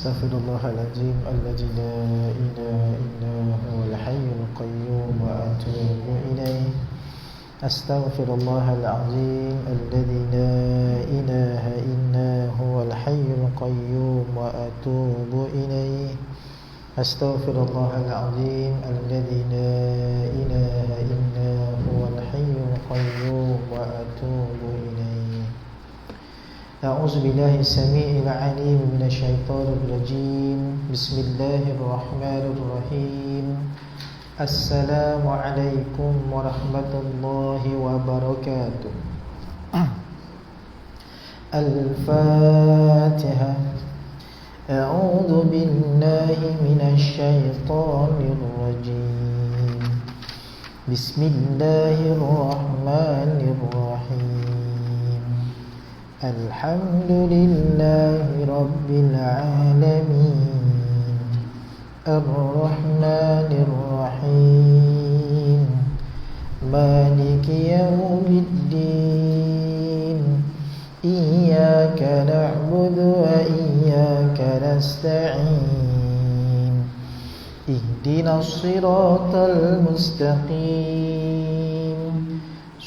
أستغفر الله العظيم الذي لا إله إلا هو الحي القيوم وأتوب إليه. أستغفر الله العظيم الذي لا إله إلا هو الحي القيوم وأتوب إليه. أستغفر الله العظيم الذي لا إله إلا هو الحي القيوم وأتوب إليه. أعوذ بالله السميع العليم من الشيطان الرجيم. بسم الله الرحمن الرحيم. السلام عليكم ورحمة الله وبركاته. الفاتحة. أعوذ بالله من الشيطان الرجيم. بسم الله الرحمن الرحيم. الحمد لله رب العالمين. الرحمن الرحيم. مالك يوم الدين. إياك نعبد وإياك نستعين. اهدنا الصراط المستقيم.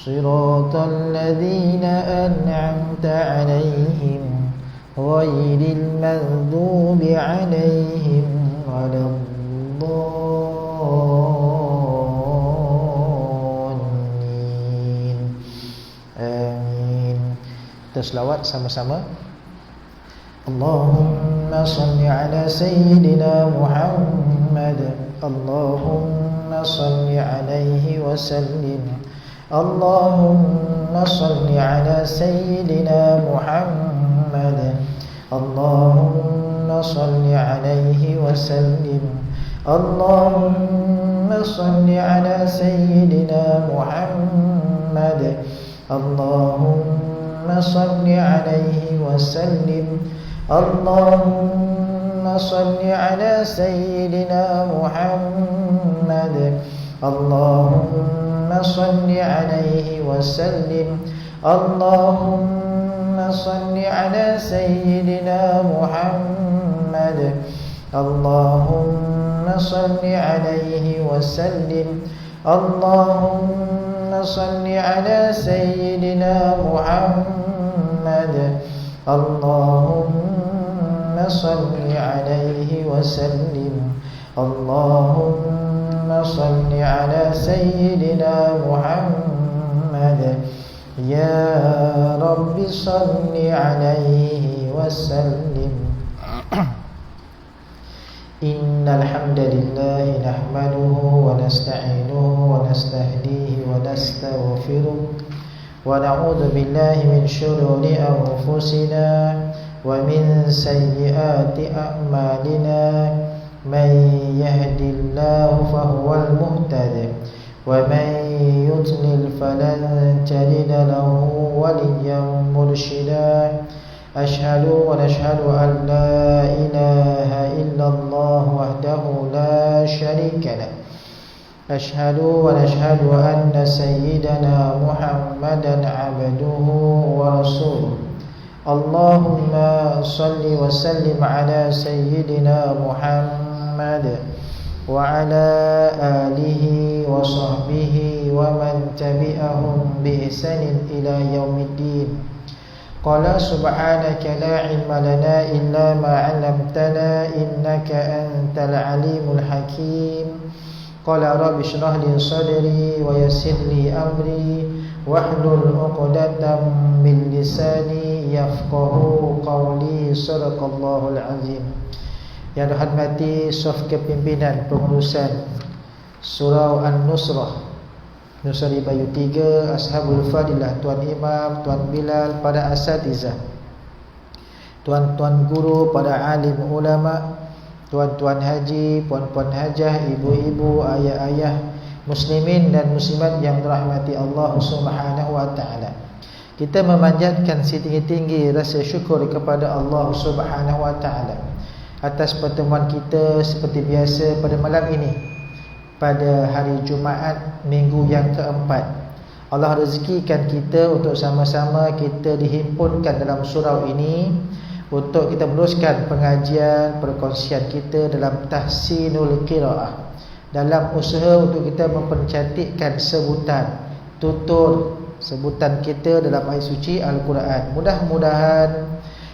صراط الذين أنعمت عليهم غير المغضوب عليهم ولا الضالين. آمين. Kita selawat sama-sama. Allahumma salli ala Sayyidina Muhammad. Allahumma salli alaihi wa sallim. Allahumma salli ala Sayyidina Muhammad. Allahumma salli alaihi wa sallim. Allahumma salli ala Sayyidina Muhammad. Allahumma salli alaihi wa sallim. Allahumma salli ala Sayyidina Muhammad. Allahumma salli alaihi wa sallim. Allahumma salli ala Sayyidina Muhammad. Allahumma salli alaihi wa sallim. Allahumma salli ala Sayyidina Muhammad. Allahumma salli alaihi wa sallim. Allahumma salli ala Sayyidina Muhammad. Ya Rabbi salli alaihi wa sallim. Innal hamdalillah nahmaduhu wa nasta'inuhu wa nastahdihi wa nastaghfiruh wa na'udzu billahi min shururi anfusina wa min sayyiati a'malina. Man yahdihillahu fahuwal muhtadi wa man yudlil falan tajida lahu waliyyan murshida. Ashhadu wa nashhadu an la ilaha illallah wahdahu la sharika lah. Ashhadu wa nashhadu anna sayyidana Muhammadan abduhu wa rasuluh. Allahumma salli wa sallim ala sayyidina Muhammad wa ala alihi wa sahbihi wa man tabi'ahum bi ihsanin ila yaumiddin. Qala subhanaka la ilma lana illa ma 'allamtana innaka antal alimul hakim. Qala rabbi shrah li sadri wa yassir li amri wahlul 'uqdatam min lisani yafqahu qawli. Sadaqallahul azim. Yang dihormati saf kepimpinan pengurusan Surau An-Nusrah Nusari Bayu 3, Ashabul Fadilah, Tuan Imam, Tuan Bilal, para asatizah, tuan-tuan guru, para alim ulama, tuan-tuan haji, puan-puan hajah, ibu-ibu, ayah-ayah, muslimin dan muslimat yang dirahmati Allah Subhanahu wa taala. Kita memanjatkan setinggi-tinggi rasa syukur kepada Allah Subhanahu wa taala atas pertemuan kita seperti biasa pada malam ini, pada hari Jumaat minggu yang keempat. Allah rezekikan kita untuk sama-sama kita dihimpunkan dalam surau ini untuk kita meneruskan pengajian perkongsian kita dalam tahsinul qiraah, dalam usaha untuk kita mempercantikkan sebutan tutur sebutan kita dalam ayat suci Al-Quran. Mudah-mudahan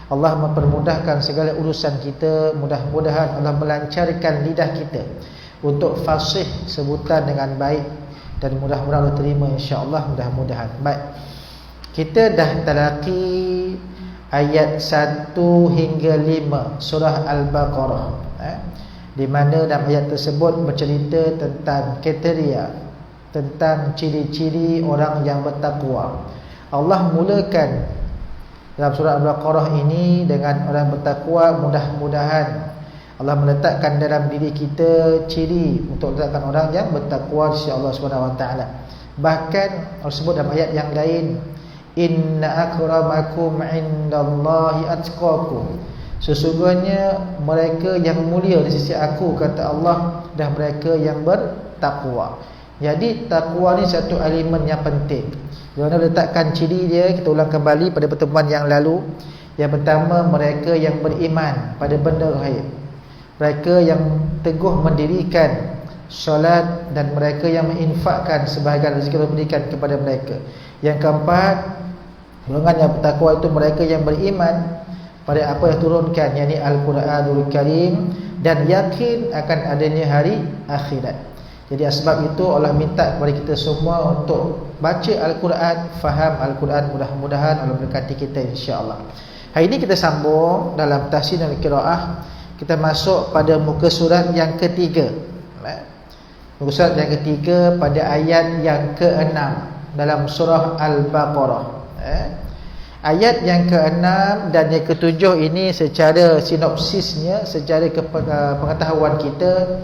Allah mempermudahkan segala urusan kita. Mudah-mudahan Allah melancarkan lidah kita untuk fasih sebutan dengan baik, dan mudah-mudahan Allah terima, insya-Allah. Mudah-mudahan. Baik, kita dah telaki ayat 1 hingga 5 surah Al-Baqarah, di mana dalam ayat tersebut bercerita tentang kriteria, tentang ciri-ciri orang yang bertakwa. Allah mulakan dalam surah Al-Baqarah ini dengan orang bertakwa. Mudah-mudahan Allah meletakkan dalam diri kita ciri untuk letakkan orang yang bertakwa di sisi Allah Subhanahu Wa Taala. Bahkan Allah sebut dalam ayat yang lain, inna akramakum indallahi atqakum, sesungguhnya mereka yang mulia di sisi aku, kata Allah, dan mereka yang bertakwa. Jadi takwa ni satu elemen yang penting. Kerana letakkan ciri dia, kita ulang kembali pada pertemuan yang lalu. Yang pertama, mereka yang beriman pada benda ghaib, mereka yang teguh mendirikan solat, dan mereka yang menginfakkan sebahagian rezeki Allah berikan kepada mereka. Yang keempat, golongan yang bertakwa itu mereka yang beriman pada apa yang turunkan, yakni Al-Quranul Karim, dan yakin akan adanya hari akhirat. Jadi sebab itu Allah minta kepada kita semua untuk baca Al-Quran, faham Al-Quran. Mudah-mudahan Allah berkati kita, insya-Allah. Hari ini kita sambung dalam tahsinul qiraah. Kita masuk pada muka surat yang ketiga. Muka surat yang ketiga pada ayat yang ke-6 dalam surah Al-Baqarah. Ayat yang ke-6 dan yang ke-7 ini secara sinopsisnya, secara pengetahuan kita,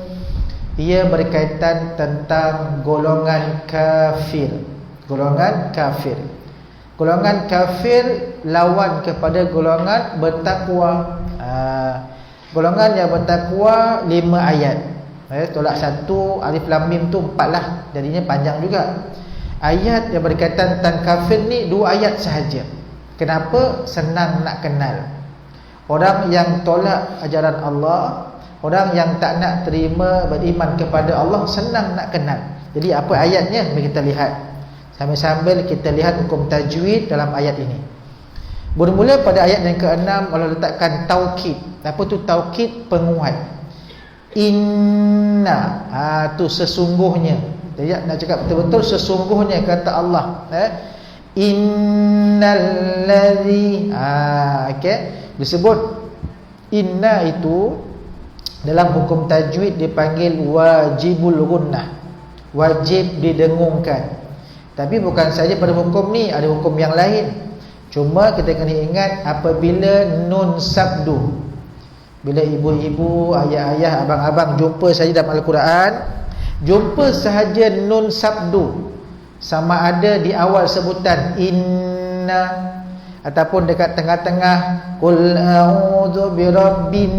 ia berkaitan tentang golongan kafir. Golongan kafir. Golongan kafir lawan kepada golongan bertakwa. Golongan yang bertakwa 5 ayat. Tolak 1, alif lam mim tu 4 lah. Jadinya panjang juga. Ayat yang berkaitan tentang kafir ni 2 ayat sahaja. Kenapa? Senang nak kenal. Orang yang tolak ajaran Allah, orang yang tak nak terima beriman kepada Allah, senang nak kenal. Jadi apa ayatnya? Mari kita lihat. Sambil-sambil kita lihat hukum tajwid dalam ayat ini. Bermula pada ayat yang ke-6, Allah letakkan taukid. Apa tu taukid? Penguat. Inna, tu sesungguhnya. Jadi nak cakap betul-betul sesungguhnya, kata Allah. Innalladzi, okey, disebut inna itu dalam hukum tajwid dipanggil wajibul gunnah, wajib didengungkan. Tapi bukan saja pada hukum ni, ada hukum yang lain. Cuma kita kena ingat, apabila nun sabdu, bila ibu-ibu, ayah-ayah, abang-abang jumpa saja dalam Al-Quran, jumpa sahaja nun sabdu, sama ada di awal sebutan inna, ataupun dekat tengah-tengah qul a'udzu birabbin,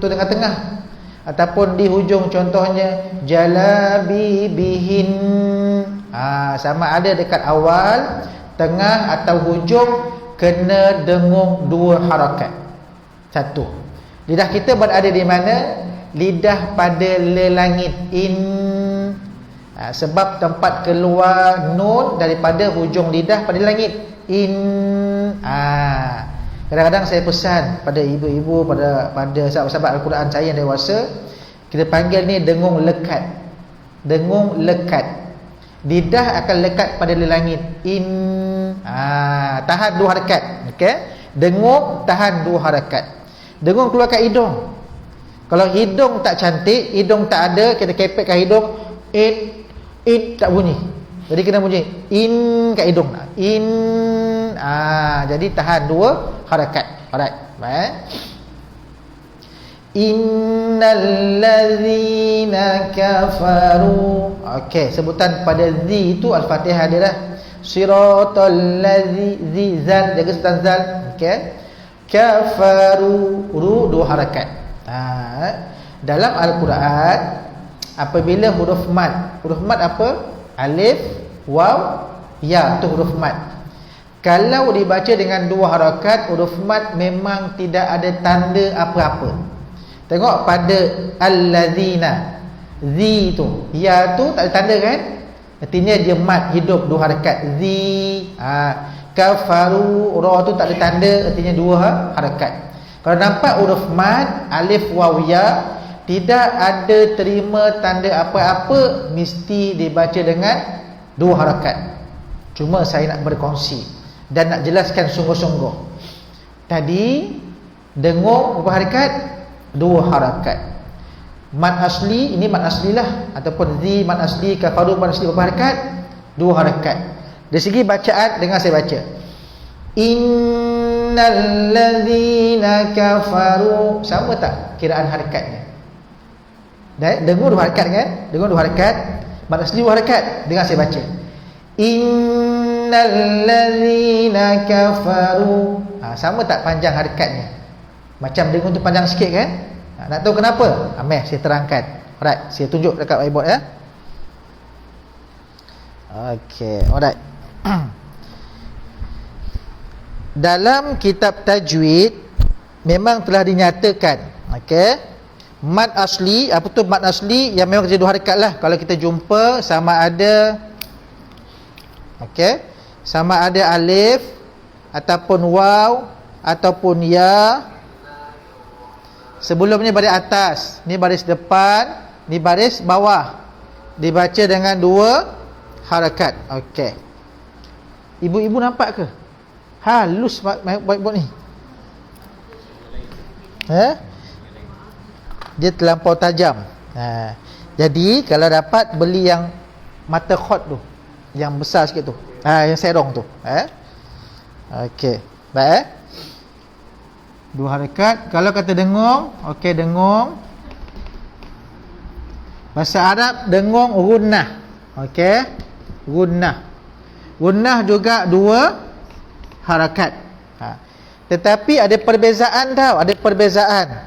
tu tengah-tengah, ataupun di hujung, contohnya jalabibihin. Sama ada dekat awal, tengah atau hujung, kena dengung 2 harakat. 1, lidah kita berada di mana? Lidah pada lelangit, in. Sebab tempat keluar nun daripada hujung lidah pada langit, in. Kadang-kadang saya pesan pada ibu-ibu, pada sahabat-sahabat Al-Quran saya yang dewasa, kita panggil ni dengung lekat. Dengung lekat. Lidah akan lekat pada lelangit, in. Tahan 2 harakat. Okey. Dengung tahan 2 harakat. Dengung keluarkan hidung. Kalau hidung tak cantik, hidung tak ada, kita kepekkan hidung, in tak bunyi. Jadi kena bunyi in kat hidung. In. Jadi tahan 2 harakat. Alright. Innallazina kafaru. Okey, sebutan pada zi itu Al-Fatihah dia dah. Siratal ladzi zal, jaga sebutan zal. Okey. Kafaru, ru 2 harakat. Dalam Al-Quran, apabila huruf mad apa? Alif, waw, ya, tu huruf mad. Kalau dibaca dengan 2 harakat, huruf mad memang tidak ada tanda apa-apa. Tengok pada allazina, zi tu, ya tu tak ada tanda kan? Artinya dia mad hidup 2 harakat. Zi, kafaru, ra tu tak ada tanda, artinya 2 harakat. Kalau nampak huruf mad, alif waw ya, tidak ada terima tanda apa-apa, mesti dibaca dengan 2 harakat. Cuma saya nak berkongsi dan nak jelaskan sungguh-sungguh. Tadi dengung berapa harakat? 2 harakat. Mad asli, ini mad asli lah, ataupun zi mad asli, kafaru mad asli, berapa harakat? 2 harakat. Dari segi bacaan, dengar saya baca. Innal ladzina kafaru, sama tak kiraan harakatnya? Dengung 2 harakat kan? Dengung 2 harakat, mad asli 2 harakat. Dengar saya baca. Innal ladzina kafaru. Sama tak panjang harakatnya? Macam dengung tu panjang sikit kan? Nak tahu kenapa? Meh saya terangkan. Alright, saya tunjuk dekat whiteboard ya. Okey, alright. Dalam kitab tajwid memang telah dinyatakan, okey, mad asli, apa tu mad asli yang memang kerja 2 harakat lah. Kalau kita jumpa sama ada, okey, sama ada alif ataupun waw ataupun ya. Sebelum ni baris atas, ni baris depan, ni baris bawah, dibaca dengan 2 harakat. Okey. Ibu-ibu nampak ke? Halus whiteboard ni. Dia terlampau tajam. Jadi kalau dapat beli yang mata khot tu, yang besar sikit tu, yang serong tu. Okey. Baik. 2 harakat. Kalau kata dengung, okey, dengung. Bahasa Arab dengung gunnah. Okey, gunnah. Gunnah juga 2 harakat. Tetapi ada perbezaan tau, ada perbezaan.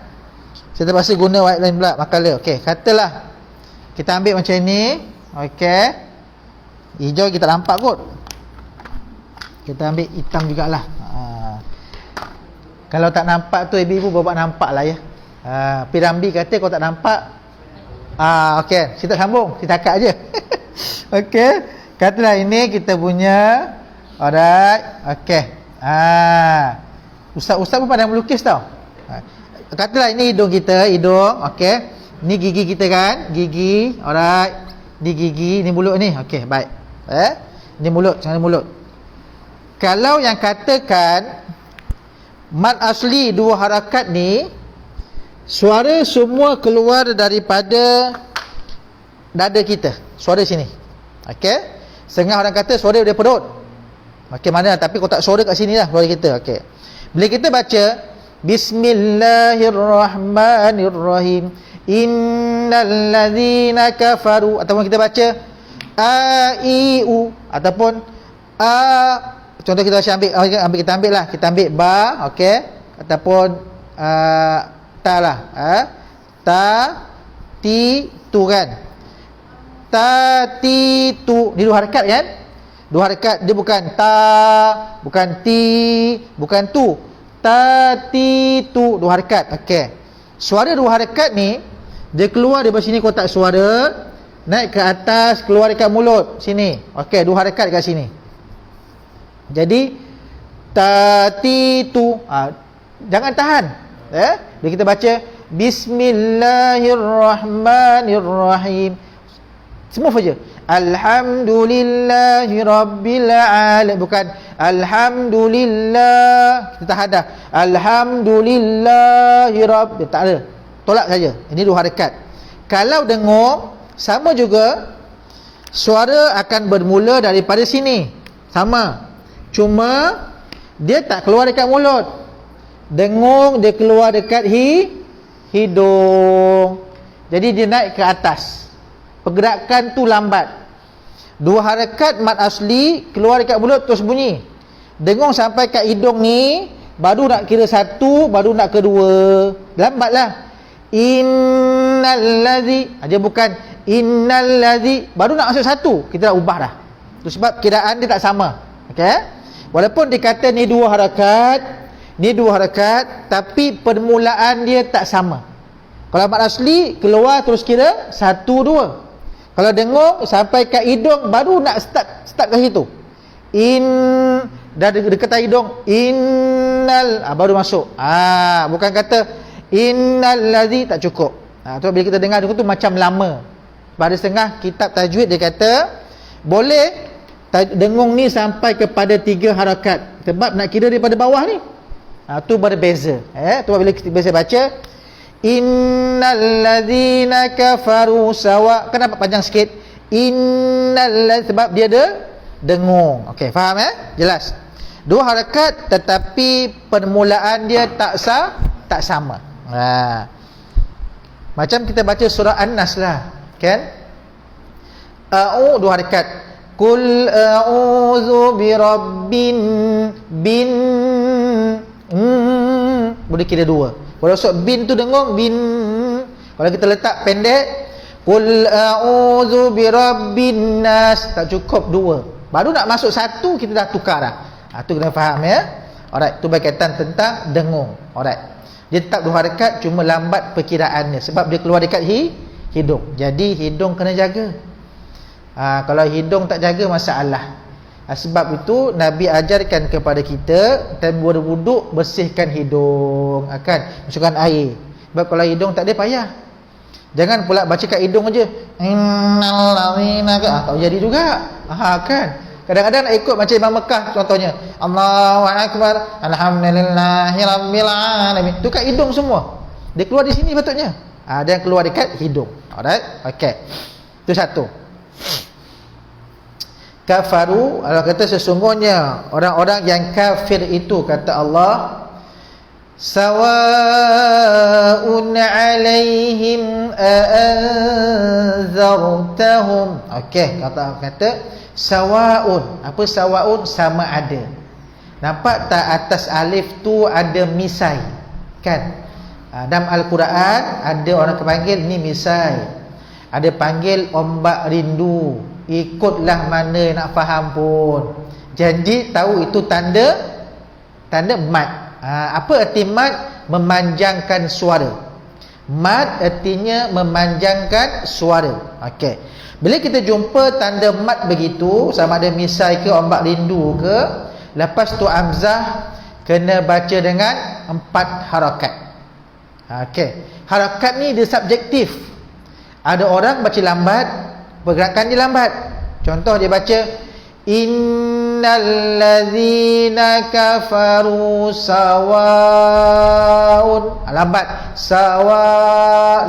Saya terpaksa guna white line pula makalah. Okey, katalah kita ambil macam ni. Okey, hijau kita nampak kot. Kita ambil hitam jugalah. Kalau tak nampak tu ibu-ibu bawa nampak lah ya. Pirambi kata kalau tak nampak, okey, kita tak sambung, kita akak je. Okey, katalah ini kita punya. Alright, okey. Ustaz pun pandai melukis tau. Katalah ini hidung kita, hidung, okey. Ni gigi kita kan, gigi. Alright. Ni gigi, ni mulut ni. Okey, baik. Ni mulut, jangan mulut. Kalau yang katakan mad asli 2 harakat ni, suara semua keluar daripada dada kita, suara sini. Okey, setengah orang kata suara dari perut. Okey, mana, tapi kau tak suara kat sini lah suara kita. Okey, bila kita baca Bismillahirrahmanirrahim, innal ladzina kafaru, ataupun kita baca a i u, ataupun contoh kita baca kita ambil lah, kita ambil ba, okey, ataupun ta lah, ta ti tu kan, ta ti tu, ni 2 harakat kan, 2 harakat, dia bukan ta, bukan ti, bukan tu, ta ti tu, 2 harakat. Okey, suara 2 harakat ni dia keluar dari sini kotak suara, naik ke atas, keluar dekat mulut sini. Okey, 2 harakat dekat sini. Jadi tatitu, jangan tahan. Bila kita baca Bismillahirrahmanirrahim, semua saja Alhamdulillahirabbil alamin, bukan Alhamdulillah, kita tak ada Alhamdulillahirabb, tak ada, tolak saja. Ini 2 harakat. Kalau dengung sama juga, suara akan bermula daripada sini, sama, cuma dia tak keluar dekat mulut. Dengung dia keluar dekat hidung. Jadi dia naik ke atas. Pergerakan tu lambat. 2 harakat mad asli keluar dekat mulut terus bunyi. Dengung sampai kat hidung ni, baru nak kira 1, baru nak ke 2. Lambatlah. Innalladzi, dia bukan innalladzi, baru nak masuk 1, kita dah ubah dah. Itu sebab kiraan dia tak sama. Okey. Walaupun dikata ni dua harakat, tapi permulaan dia tak sama. Kalau mad asli keluar terus kira 1 2. Kalau dengung sampai kat hidung baru nak start ke situ. Dah dekat hidung, innal, baru masuk. Bukan kata innal ladzi, tak cukup. Tu bila kita dengar tu macam lama. Pada setengah kitab tajwid dia kata boleh dengung ni sampai kepada 3 harakat. Sebab nak kira daripada bawah ni, tu berbeza. Tu bila kita biasa baca innal ladzina kafaru sawa, kenapa panjang sikit? Innal, sebab dia ada dengung. Okey, faham jelas. 2 harakat tetapi permulaan dia tak sama. Macam kita baca surah An-Nas lah, kan? 2 harakat. Qul a'udzu birabbin bin, boleh kira 2. Kalau masuk bin tu dengung, bin. Kalau kita letak pendek, qul a'udzu birabbin nas, tak cukup 2. Baru nak masuk 1 kita dah tukar dah. Tu kena faham Alright, tu berkaitan tentang dengung. Alright. Dia tetap 2 harakat, cuma lambat perkiraannya sebab dia keluar dekat hidung. Jadi hidung kena jaga. Kalau hidung tak jaga, masalah. Sebab itu Nabi ajarkan kepada kita time berwuduk bersihkan hidung, masukkan air. Sebab kalau hidung tak ada, payah. Jangan pula baca kat hidung aje. Tak jadi juga. Kan? Kadang-kadang nak ikut macam Imam Mekah contohnya. Allahu akbar, alhamdulillahirabbil alamin. Tu kat hidung semua. Dia keluar di sini patutnya. Dia yang keluar dekat hidung. Alright? Okey. Itu satu. Kafaru, Allah kata sesungguhnya orang-orang yang kafir itu, kata Allah, sawa'un 'alaihim a'anzartahum. Okey, kata sawa'un. Apa sawa'un? Sama ada. Nampak tak atas alif tu ada misai, kan? Dalam Al-Quran ada orang panggil ni misai, ada panggil ombak rindu. Ikutlah mana nak faham pun. Jadi tahu itu tanda mad. Apa erti mad? Memanjangkan suara. Mad artinya memanjangkan suara. Okey. Bila kita jumpa tanda mad begitu, sama ada misai ke ombak rindu ke, lepas tu hamzah kena baca dengan 4 harakat. Okey. Harakat ni dia subjektif. Ada orang baca lambat, pergerakan dia lambat. Contoh dia baca innal ladzina kafaru sawaun, lambat.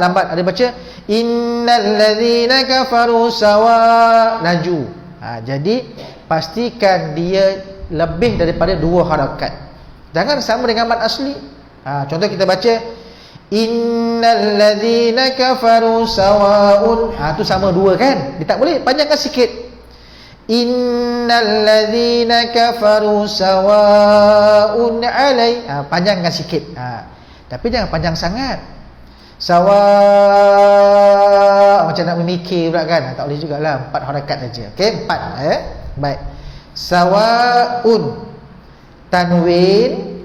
Lambat. Ada baca innal ladzina kafaru sawa, laju. Jadi pastikan dia lebih daripada 2 harakat. Jangan sama dengan mad asli. Contoh kita baca innal ladzina kafaru sawaun, tu sama 2 kan? Dia tak boleh, panjangkan sikit. Innal ladzina kafaru sawaun alai, panjangkan sikit. Tapi jangan panjang sangat. Sawa, macam nak memikir pula kan? Tak boleh jugalah, 4 harakat saja. Okey, 4 baik. Sawaun, tanwin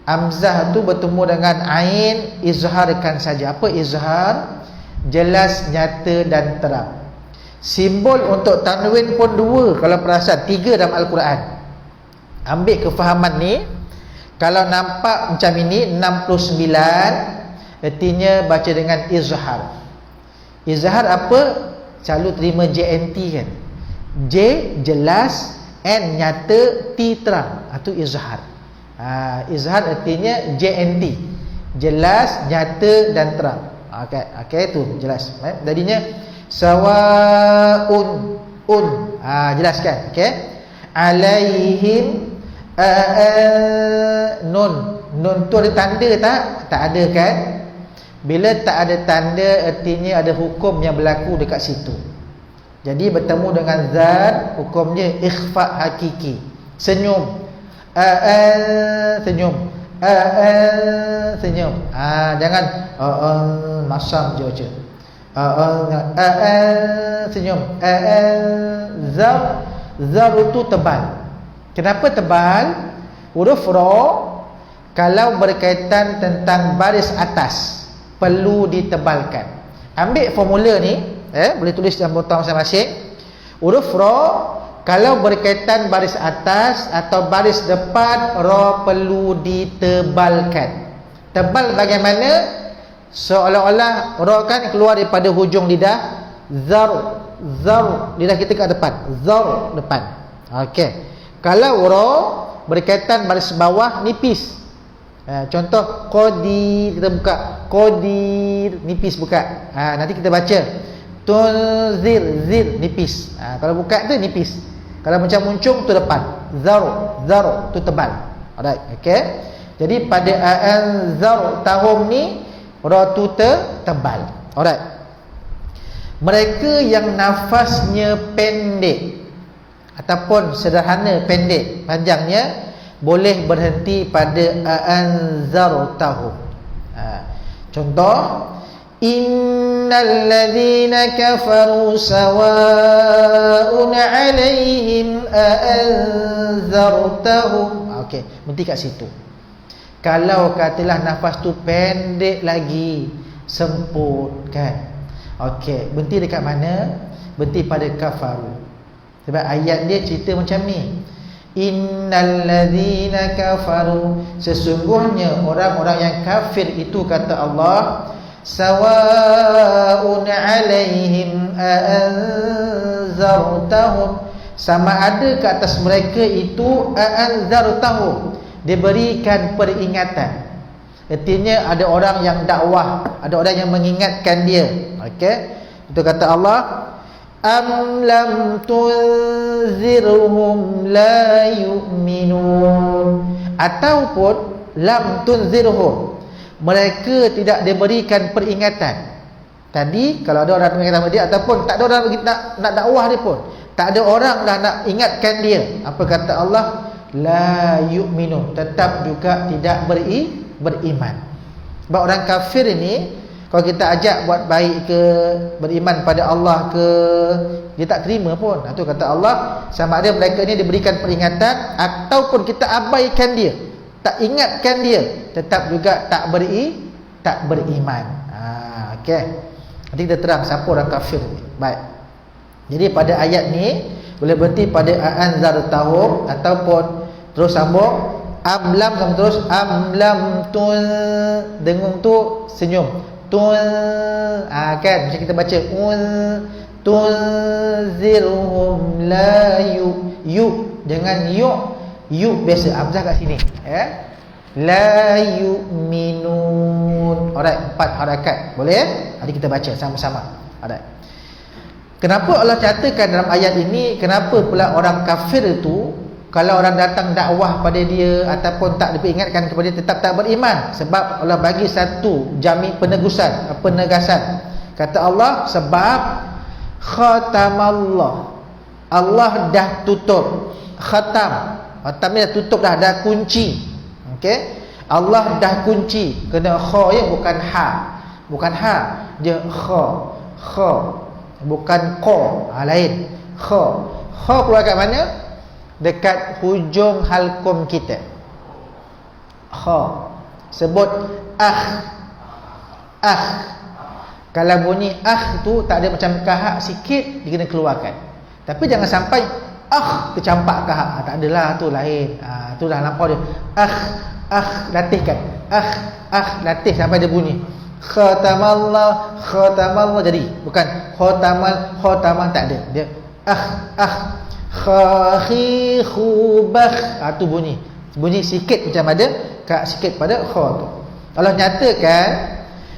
hamzah tu bertemu dengan ain, izharkan saja. Apa izhar? Jelas, nyata dan terang. Simbol untuk tanwin pun 2, kalau perasan 3 dalam Al-Quran. Ambil kefahaman ni. Kalau nampak macam ini 69, artinya baca dengan izhar. Izhar apa? Selalu terima JNT kan? J jelas, N nyata, T terang. Itu izhar. Izhar artinya JNT, jelas, nyata dan terang. Okey, tu jelas. Jadinya sawaun, jelas kan? Okey. Alaihim nun tu ada tanda tak? Tak ada kan? Bila tak ada tanda, artinya ada hukum yang berlaku dekat situ. Jadi bertemu dengan zat, hukumnya ikhfa hakiki. Senyum, senyum, senyum. Jangan masam je baca. Senyum. Zar itu tebal. Kenapa tebal? Huruf ra kalau berkaitan tentang baris atas perlu ditebalkan. Ambil formula ni, boleh tulis dalam botang masing-masing. Huruf ra kalau berkaitan baris atas atau baris depan, ra perlu ditebalkan. Tebal bagaimana? Seolah-olah ra kan keluar daripada hujung lidah. Zar, lidah kita kat depan. Zar, depan. Okey. Kalau ra berkaitan baris bawah, nipis. Contoh qadir, kita buka qadir, nipis buka. Nanti kita baca tunzir, zir, nipis. Kalau buka tu nipis. Kalau macam muncung tu depan. Zar tu tebal. Alright, okey. Jadi pada anzar tahum ni ra tu tebal. Alright. Mereka yang nafasnya pendek ataupun sederhana pendek, panjangnya boleh berhenti pada anzar tahum. Contoh innal ladzina kafaru sawa'un 'alaihim anzartahum. Okey, berhenti kat situ. Kalau katalah nafas tu pendek lagi, semput kan. Okey, berhenti dekat mana? Berhenti pada kafaru. Sebab ayat dia cerita macam ni. Innal ladzina kafaru, sesungguhnya orang-orang yang kafir itu, kata Allah, sawa'un 'alaihim anzartahum, sama ada ke atas mereka itu anzartahum, diberikan peringatan. Artinya ada orang yang dakwah, ada orang yang mengingatkan dia. Okey, itu kata Allah, am lam tunzirhum la yu'minun, ataupun lam tunzirhum, mereka tidak diberikan peringatan. Tadi kalau ada orang mengingatkan dia, ataupun tak ada orang nak dakwah dia pun, tak ada orang dah nak ingatkan dia, apa kata Allah? La yu'minun, tetap juga tidak beriman. Sebab orang kafir ini, kalau kita ajak buat baik ke, beriman pada Allah ke, dia tak terima pun. Itu kata Allah, sama ada mereka ni diberikan peringatan ataupun kita abaikan dia, tak ingatkan dia, tetap juga tak beriman. Okey. Nanti kita terang siapa orang kafir ni. Baik. Jadi pada ayat ni boleh berhenti pada anzartahum, ataupun terus sambung amlam, sama terus amlam tun, dengung tu senyum tun, kan macam kita baca tunzirhum la yu, jangan yu biasa hamzah kat sini, la yu'minun. Alright, 4 harakat boleh. Nanti kita baca sama-sama. Alright. Kenapa Allah nyatakan dalam ayat ini, kenapa pula orang kafir itu kalau orang datang dakwah pada dia ataupun tak diperingatkan kepada dia, tetap tak beriman? Sebab Allah bagi satu penegasan. Kata Allah, sebab khatamallah, Allah dah tutup. Khatam ni dah tutup dah kunci. Okey, Allah dah kunci. Kena kha ya, bukan ha. Bukan ha, dia kha. Bukan qa, lain. Kha keluar kat mana? Dekat hujung halkum kita. Kha. Sebut Kalau bunyi tu tak ada macam kahak sikit, dia kena keluarkan. Tapi jangan sampai tercampak kahak. Tak adalah, tu lain. Tu dah lampau dia. Latihkan. Latih sampai dia bunyi. Khatamallah jadi. Bukan khataman tak ada. Dia khubakh, tu bunyi sikit macam ada kak sikit pada kha tu. Allah nyatakan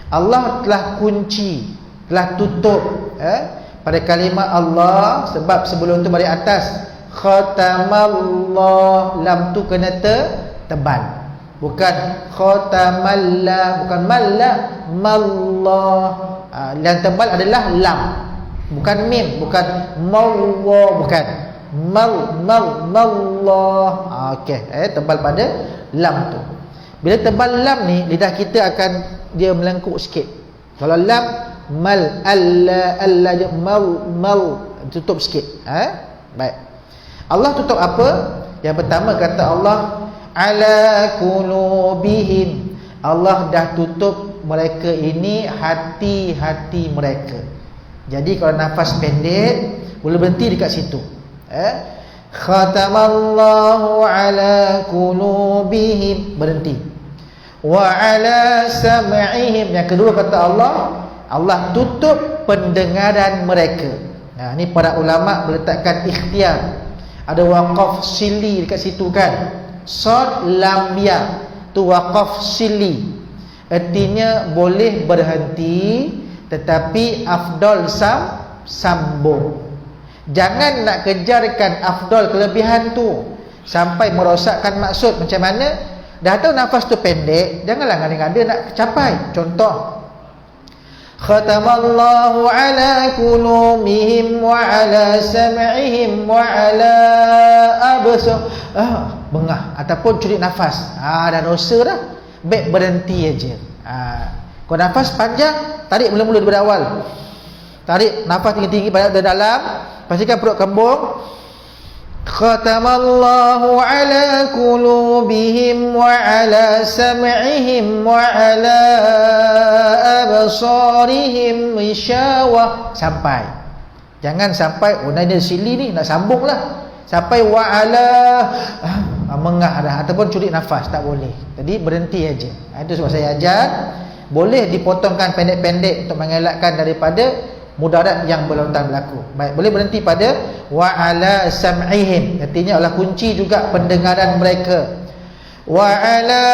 Allah telah kunci, telah tutup pada kalimah Allah. Sebab sebelum tu balik atas khatamallah, lam tu kena tebal, bukan khatamalla, bukan malla, mallah. Yang tebal adalah lam, bukan mim, bukan mawwa, bukan mallah. Okey, tebal pada lam tu. Bila tebal lam ni, lidah kita akan dia melengkuk sikit. Kalau lam mal alla mal tutup sikit. Baik. Allah tutup apa? Yang pertama kata Allah, ala qulubihim, Allah dah tutup mereka ini hati-hati mereka. Jadi kalau nafas pendek boleh berhenti dekat situ. Khatamallahu ala qulubihim, berhenti. Wa ala sam'ihim, yang kedua kata Allah, Allah tutup pendengaran mereka. Nah, ni para ulama meletakkan ikhtiar. Ada waqaf sili dekat situ kan. Sad lam ya, tu waqaf sili. Artinya boleh berhenti, tetapi afdal sambung. Jangan nak kejarkan afdal kelebihan tu sampai merosakkan maksud. Macam mana? Dah tahu nafas tu pendek, janganlah ngada-ngada nak capai. Contoh, khatamallahu ala qulubihim wa ala sam'ihim wa ala absar, bengah ataupun curi nafas. Dah dosa dah. Baik berhenti aja. Kalau nafas panjang, tarik mula-mula daripada awal. Tarik nafas tinggi-tinggi pada dalam, pastikan perut kembung. Khatamallahu ala qulubihim wa ala sam'ihim wa ala absarihim gishawah, sampai. Jangan sampai dia sili ni nak sambung lah, sampai wa ala mengah dah ataupun curi nafas, tak boleh. Jadi berhenti aja. Itu sebab saya ajar boleh dipotongkan pendek-pendek untuk mengelakkan daripada mudarat yang belontang berlaku. Baik, boleh berhenti pada wa ala sam'ihim, artinya Allah kunci juga pendengaran mereka. Wa ala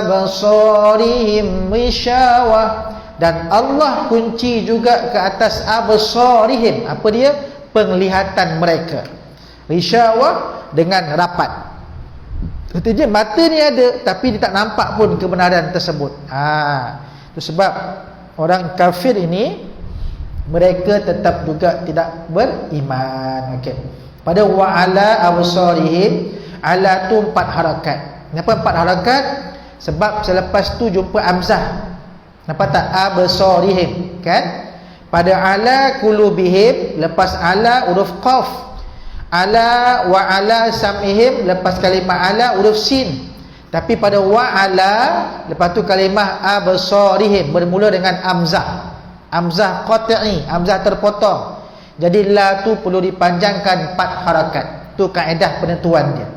absarihim gishawah, dan Allah kunci juga ke atas absarihim. Apa dia? Penglihatan mereka. Gishawah dengan rapat. Artinya mata ni ada, tapi dia tak nampak pun kebenaran tersebut. Itu sebab orang kafir ini mereka tetap juga tidak beriman. Okey. Pada wa'ala absarihim, ala tu 4 harakat. Kenapa 4 harakat? Sebab selepas tu jumpa amzah. Nampak tak? Absarihim, kan? Pada ala qulubihim, lepas ala huruf qaf. Ala wa ala sam'ihim, lepas kalimah ala huruf sin. Tapi pada wa'ala, lepas tu kalimah absarihim bermula dengan amzah. Amzah qati'i, amzah terpotong. Jadi la tu perlu dipanjangkan 4 harakat. Tu kaedah penentuan dia.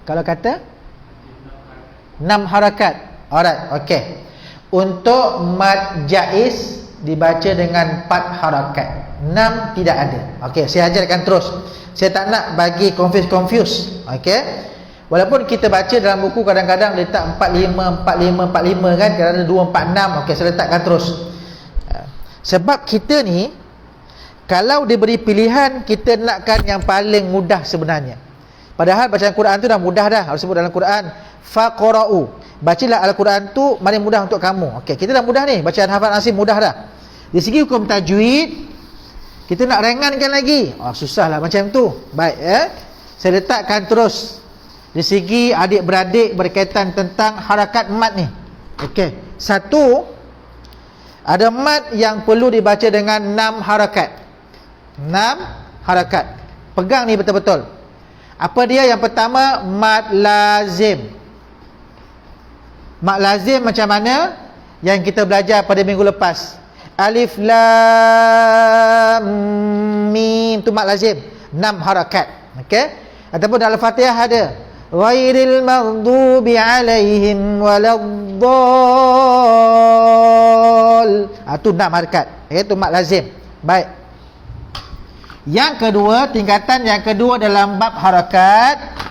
Kalau kata 6 harakat. Alright, okey. Untuk mad jaiz dibaca dengan 4 harakat. 6 tidak ada. Okey, saya ajarkan terus. Saya tak nak bagi confuse. Okey. Walaupun kita baca dalam buku kadang-kadang letak 45 45 45 kan, kadang ada 246. Okey, saya letakkan terus. Sebab kita ni kalau diberi pilihan, kita nakkan yang paling mudah sebenarnya. Padahal bacaan Quran tu dah mudah dah. Allah sebut dalam Quran, faqra'u. Bacalah Al-Quran tu paling mudah untuk kamu. Okey, kita dah mudah ni. Bacaan hafal Asim mudah dah. Dari segi hukum tajwid, kita nak ringankan lagi. Susahlah macam tu. Baik, saya letakkan terus dari segi adik-beradik berkaitan tentang harakat mad ni. Okey. Satu, ada mad yang perlu dibaca dengan 6 harakat. 6 harakat. Pegang ni betul-betul. Apa dia? Yang pertama, mad lazim. Mad lazim macam mana? Yang kita belajar pada minggu lepas. Alif lam mim, tu mad lazim, 6 harakat. Okey. Ataupun dalam Fatihah ada ghairil maghdubi alaihim waladdall. Tu 6 harakat. Itu mad lazim. Baik. Yang kedua, tingkatan yang kedua dalam bab harakat,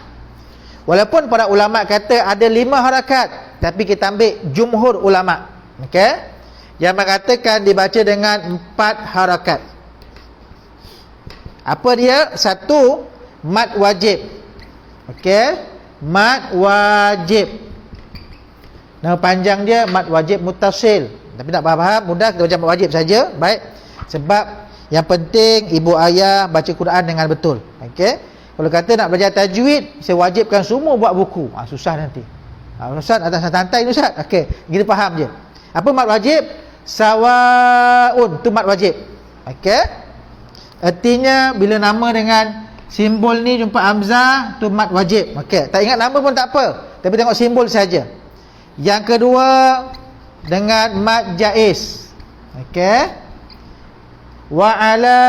walaupun para ulama kata ada 5 harakat, tapi kita ambil jumhur ulama. Okey. Yang mengatakan dibaca dengan 4 harakat. Apa dia? Satu, mad wajib. Okey, mad wajib. Nama panjang dia mad wajib muttasil. Tapi nak faham mudah, kita baca mad wajib saja. Baik. Sebab yang penting ibu ayah baca Quran dengan betul. Okey. Kalau kata nak belajar tajwid, saya wajibkan semua buat buku. Susah nanti. Ustaz atas santai ni Ustaz. Okey, kita faham je. Apa mad wajib? Sawaun, tu mad wajib. Okey. Artinya bila nama dengan simbol ni jumpa hamzah tu mad wajib. Okey, tak ingat nama pun tak apa, tapi tengok simbol saja. Yang kedua dengan mad jaiz. Okey. Wa ala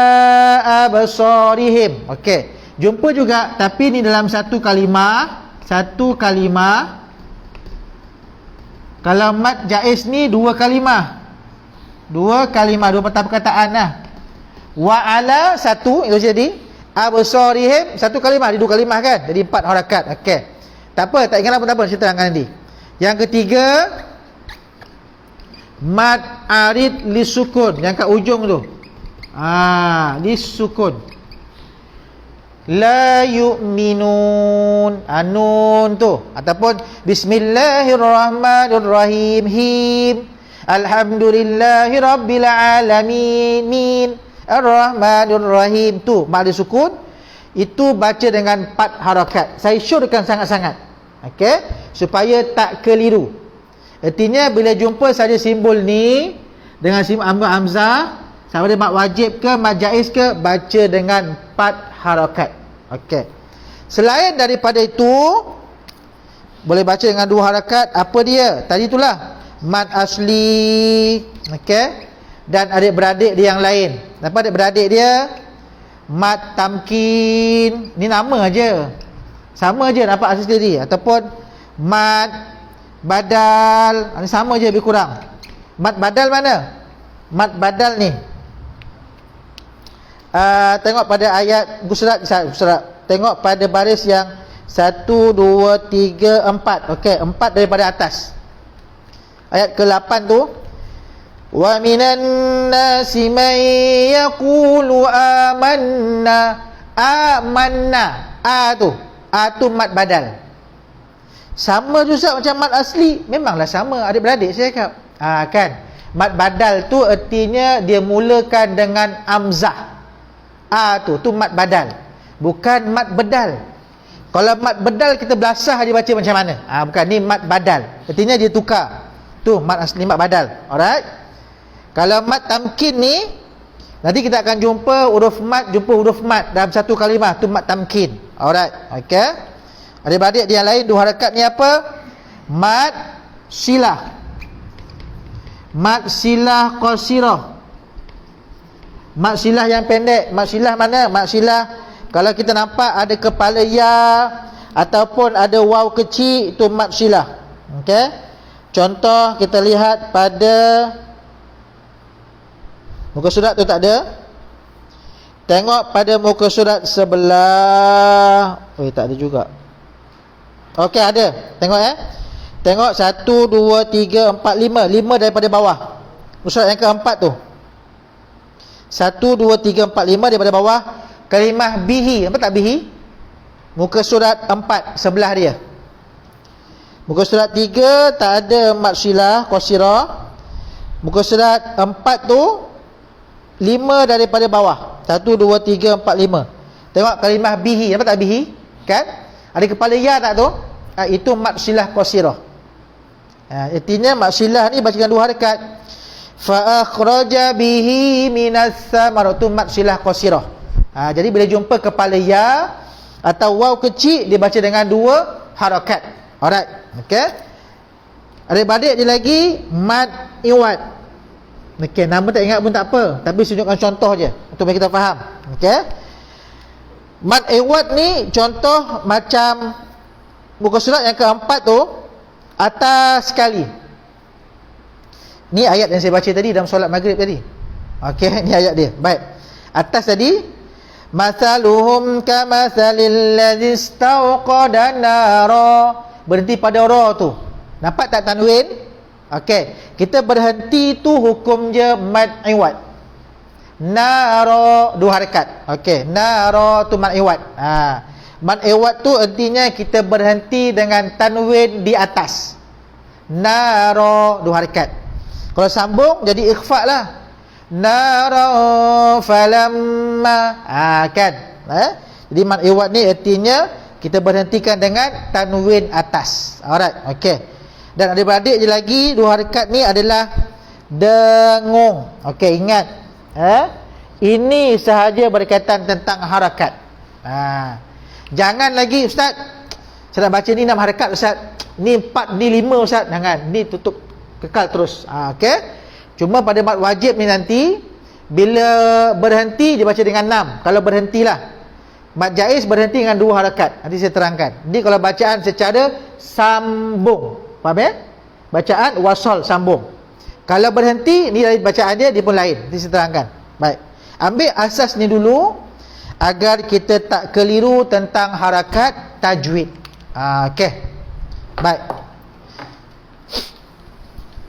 absarihim. Okey. Jumpa juga, tapi ni dalam satu kalimah. Kalau mad jaiz ni dua kalimah, dua perkataan lah. Wa ala satu, itu jadi absarihim satu kalimah, dia dua kalimah kan, jadi 4 harakat. Okey, tak apa, tak ingat apa, tak apa, saya terangkan nanti. Yang ketiga mad arid lisukun, yang kat ujung tu, lisukun. La yu'minun, nun tu, ataupun bismillahirrahmanirrahim, him. Alhamdulillahi rabbil alamin, min. Ar-Rahmanir-Rahim, tu mad sukun. Itu baca dengan 4 harakat. Saya syorkan sangat-sangat, okey, supaya tak keliru. Artinya bila jumpa saja simbol ni dengan simbol hamzah, sama ada mad wajib ke mad jaiz ke, baca dengan 4 harakat. Okey. Selain daripada itu, boleh baca dengan 2 harakat. Apa dia? Tadi itulah mad asli, okey, dan adik-beradik dia yang lain. Apa adik-beradik dia? Mad tamkin, ni nama aja, sama je, nampak asli sendiri. Ataupun mad badal, ni sama je, lebih kurang. Mad badal mana? Mad badal ni, tengok pada ayat surat. Tengok pada baris yang 1, 2, 3, 4. Okey, 4 daripada atas. Ayat ke-8 tu. Wa minan nasi man yaqulu amanna. Tu mad badal. Sama juga macam mad asli. Memanglah sama, adik-beradik saya cakap. Kan? Mad badal tu artinya dia mulakan dengan hamzah. Tu mad badal, bukan mad bedal. Kalau mad bedal kita belasah dia baca macam mana? Bukan, ni mad badal, artinya dia tukar. Tu mad asli, mad badal. Alright. Kalau mad tamkin ni, nanti kita akan jumpa huruf mad dalam satu kalimah, tu mad tamkin. Alright. Okey. Adik-adik dia lain 2 harakat ni apa? Mad silah. Mad silah qasirah. Mad silah yang pendek. Mad silah mana? Mad silah kalau kita nampak ada kepala ya ataupun ada waw kecil, itu mad silah. Okey. Contoh kita lihat pada muka surat tu, tak ada. Tengok pada muka surat sebelah. Tak ada juga. Okey, ada. Tengok Tengok 1, 2, 3, 4, 5. 5 daripada bawah. Surat yang keempat tu. 1, 2, 3, 4, 5 daripada bawah. Kalimah bihi. Nampak tak bihi? Muka surat 4 sebelah dia. Muka surat 3 tak ada mad silah qasirah. Muka surat 4 tu 5 daripada bawah. 1, 2, 3, 4, 5. Tengok kalimah bihi. Nampak tak bihi? Kan? Ada kepala ya tak tu? Itu mad silah qasirah. Artinya mad silah ni baca dengan 2 harakat. Fa akhraja bihi minas samar, tu mad silah qasirah. Jadi bila jumpa kepala ya atau waw kecil, dia baca dengan 2 harakat. Alright. Okey. Adik-adik dia lagi mad iwad. Okey, nama tak ingat pun tak apa, tapi tunjukkan contoh je untuk kita faham. Okey. Mad iwad ni contoh macam muka surat yang keempat tu, atas sekali. Ni ayat yang saya baca tadi dalam solat maghrib tadi. Okey, ni ayat dia. Baik. Atas tadi, masaluhum kamathalil ladzi istawqada nara. Berhenti pada ra tu. Nampak tak tanwin? Okey, kita berhenti tu hukum je mad iwad. Nara 2 harakat. Okey, nara tu mad iwad. Mad iwad tu artinya kita berhenti dengan tanwin di atas. Nara 2 harakat. Kalau sambung jadi ikhfa lah. Nara falamma. Kan? Jadi mad iwad ni artinya kita berhentikan dengan tanwin atas. Alright, okey. Dan adik-beradik je lagi 2 harakat ni adalah dengung. Okey, ingat. Ini sahaja berkaitan tentang harakat. Jangan lagi, Ustaz, saya nak baca ni 6 harakat, Ustaz, ni 4, ni 5, Ustaz. Jangan, ni tutup kekal terus. Okey. Cuma pada mad wajib ni nanti, bila berhenti dia baca dengan 6. Kalau berhentilah. Mad jaiz berhenti dengan 2 harakat. Nanti saya terangkan. Ni kalau bacaan secara sambung. Faham ya? Bacaan wasal sambung. Kalau berhenti, ni bacaan dia pun lain. Nanti saya terangkan. Baik. Ambil asas ni dulu agar kita tak keliru tentang harakat tajwid. Okey. Baik.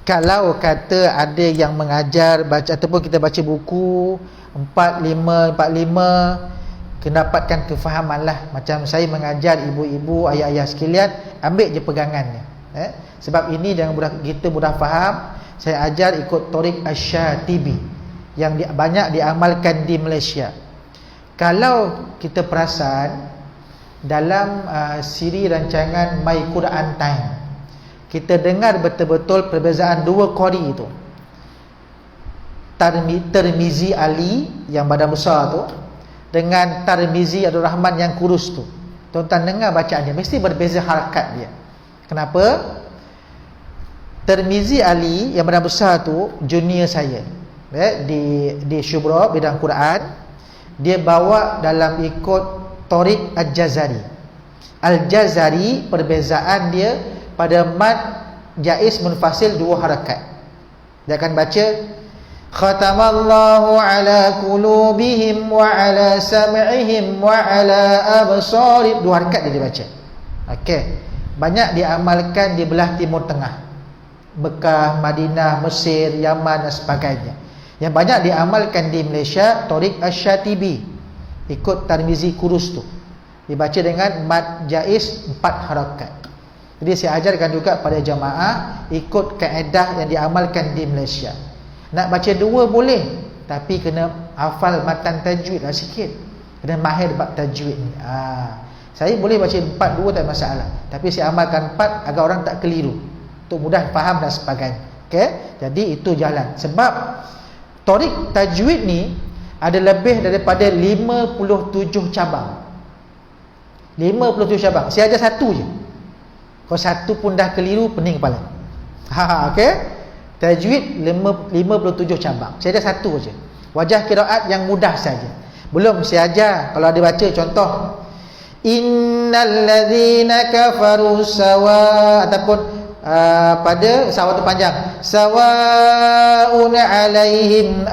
Kalau kata ada yang mengajar baca, ataupun kita baca buku 45 kena dapatkan kefahaman lah. Macam saya mengajar ibu-ibu, ayah-ayah sekalian, ambil je pegangannya. Sebab ini kita mudah faham. Saya ajar ikut Thariq Asy-Syatibi yang banyak diamalkan di Malaysia. Kalau kita perasan dalam siri rancangan My Quran Time, kita dengar betul-betul perbezaan 2 qari itu. Tirmizi Ali yang badan besar tu dengan Tirmizi Abdul Rahman yang kurus tu. Tuan-tuan dengar bacaan dia, mesti berbeza harakat dia. Kenapa? Tirmizi Ali yang badan besar tu junior saya di Syubra bidang Quran. Dia bawa dalam ikut Thariq Al-Jazari. Al-Jazari perbezaan dia pada mad jaiz munfasil 2 harakat. Dia akan baca khatamallahu ala qulubihim wa ala sam'ihim wa ala absarihim, 2 harakat dia baca. Okey. Banyak diamalkan di belah Timur Tengah, Mekah, Madinah, Mesir, Yaman dan sebagainya. Yang banyak diamalkan di Malaysia Thariq Asy-Syatibi ikut Tirmizi kurus tu, dibaca dengan mad jaiz 4 harakat. Jadi saya ajarkan juga pada jamaah ikut kaedah yang diamalkan di Malaysia. Nak baca 2 boleh, tapi kena hafal matan tajwid lah sikit, kena mahir bab tajwid ni. Saya boleh baca 4, 2 tak masalah, tapi saya amalkan 4 agar orang tak keliru, untuk mudah faham dan sebagainya. Okey, jadi itu jalan. Sebab Thariq tajwid ni ada lebih daripada 57 cabang. 57 cabang. Saya ajar 1 je. Kalau 1 pun dah keliru, pening kepala. Okey. Tajwid 57 cabang. Saya ajar 1 je. Wajah qiraat yang mudah saja. Belum saya ajar kalau ada baca contoh innal ladzina kafaru sawa, ataupun pada sawa tu panjang, sawaun alaihim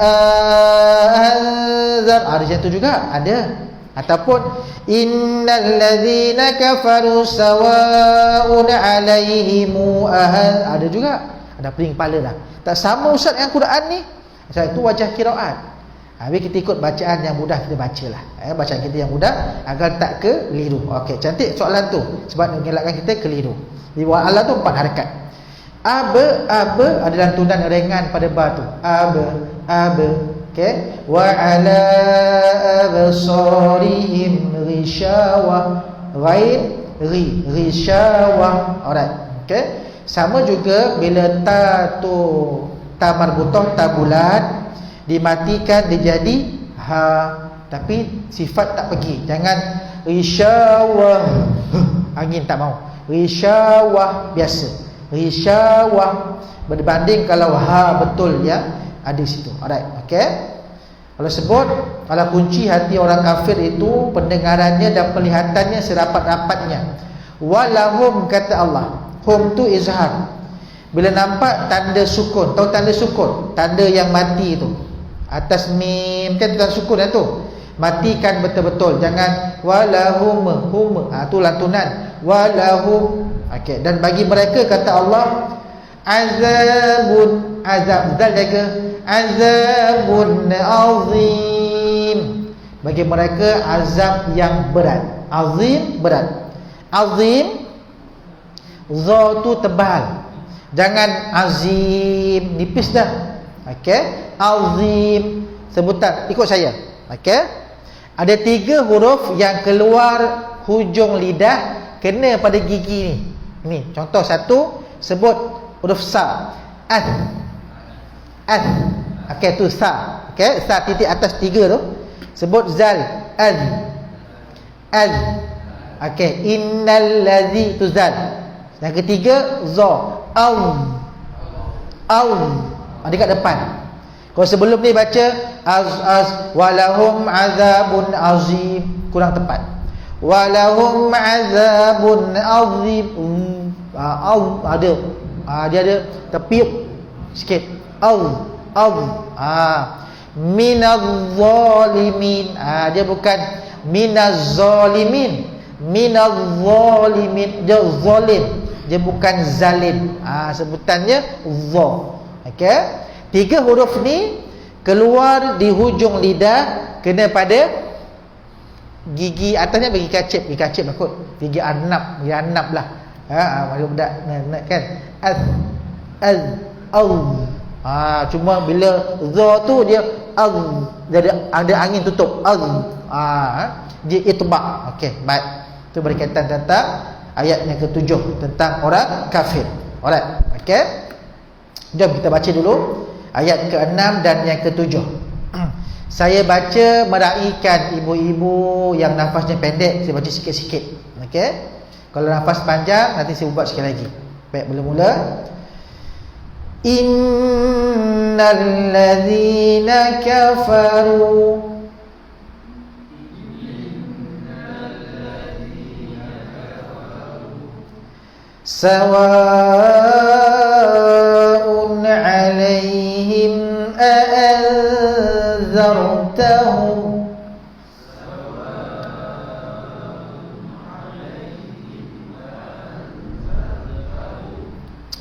anzar, ada macam tu juga ada. Ataupun innal ladzina kafaru sawaun alaihim ada juga. Ada pening kepala dah. Tak sama ustaz yang Quran ni. Sebab itu wajah qiraat. Habis kita ikut bacaan yang mudah kita bacalah. Bacaan kita yang mudah agar tak keliru. Okey, cantik soalan tu sebab mengelakkan kita keliru. Di wa'ala tu 4 harakat. Aba ada lantunan ringan pada ba tu. Aba. Okey. Wa ala absarihim ghishawa. Ghain ghishawa. Alright. Okey. Sama juga bila ta tu ta marbutah, ta bulat, dimatikan dia jadi ha, tapi sifat tak pergi. Jangan ghishawa. Angin tak mau. Rishawah biasa. Rishawah berbanding kalau ha betul ya ada situ. Alright, okey. Kalau sebut, kalau kunci hati orang kafir itu pendengarannya dan penglihatannya serapat-rapatnya. Walahum kata Allah. Hum tu izhar. Bila nampak tanda sukun, tahu tanda sukun? Tanda yang mati tu. Atas mim kan tanda sukun tu. Matikan betul-betul. Jangan walahum hum. Tu lantunan. Walahum. Okey, dan bagi mereka kata Allah azabun, azab zal jaga, azabun azim. Bagi mereka azab yang berat. Azim berat. Azim za tu tebal. Jangan azim nipis dah. Okey, azim sebutan ikut saya. Okey. Ada 3 huruf yang keluar hujung lidah kena pada gigi ni. Ni contoh 1, sebut huruf sa. Ath. Okey, tu sa. Okey, sa titik atas 3 tu sebut zal. Az. Okey, innal ladzi tu zal. Yang ketiga za. Au. Ada kat depan. Kalau sebelum ni baca walahum azabun azim, kurang tepat. Walahum azabun azim. Ada. Dia ada tepiuk sikit. Minaz zalimin. Dia bukan minaz zalimin. Minaz zalimin. Dia zalim. Dia bukan zalim. Sebutannya za. Okey. 3 huruf ni keluar di hujung lidah, kena pada gigi atasnya bagi kacip lah kot. Gigi anap lah. Mari budak kan. Cuma bila za tu dia ada angin tutup. Dia itba. Okey, baik. Itu berkaitan tentang ayat yang ke-7 tentang orang kafir. Alright. Okey. Jom kita baca dulu ayat ke-6 dan yang ke-7. Saya baca meraihkan ibu-ibu yang nafasnya pendek, saya baca sikit-sikit. Okey. Kalau nafas panjang nanti saya buat sekali lagi. Baik, mula-mula. Innal ladzina kafaru sawa'un 'alaihim a'anzartahum.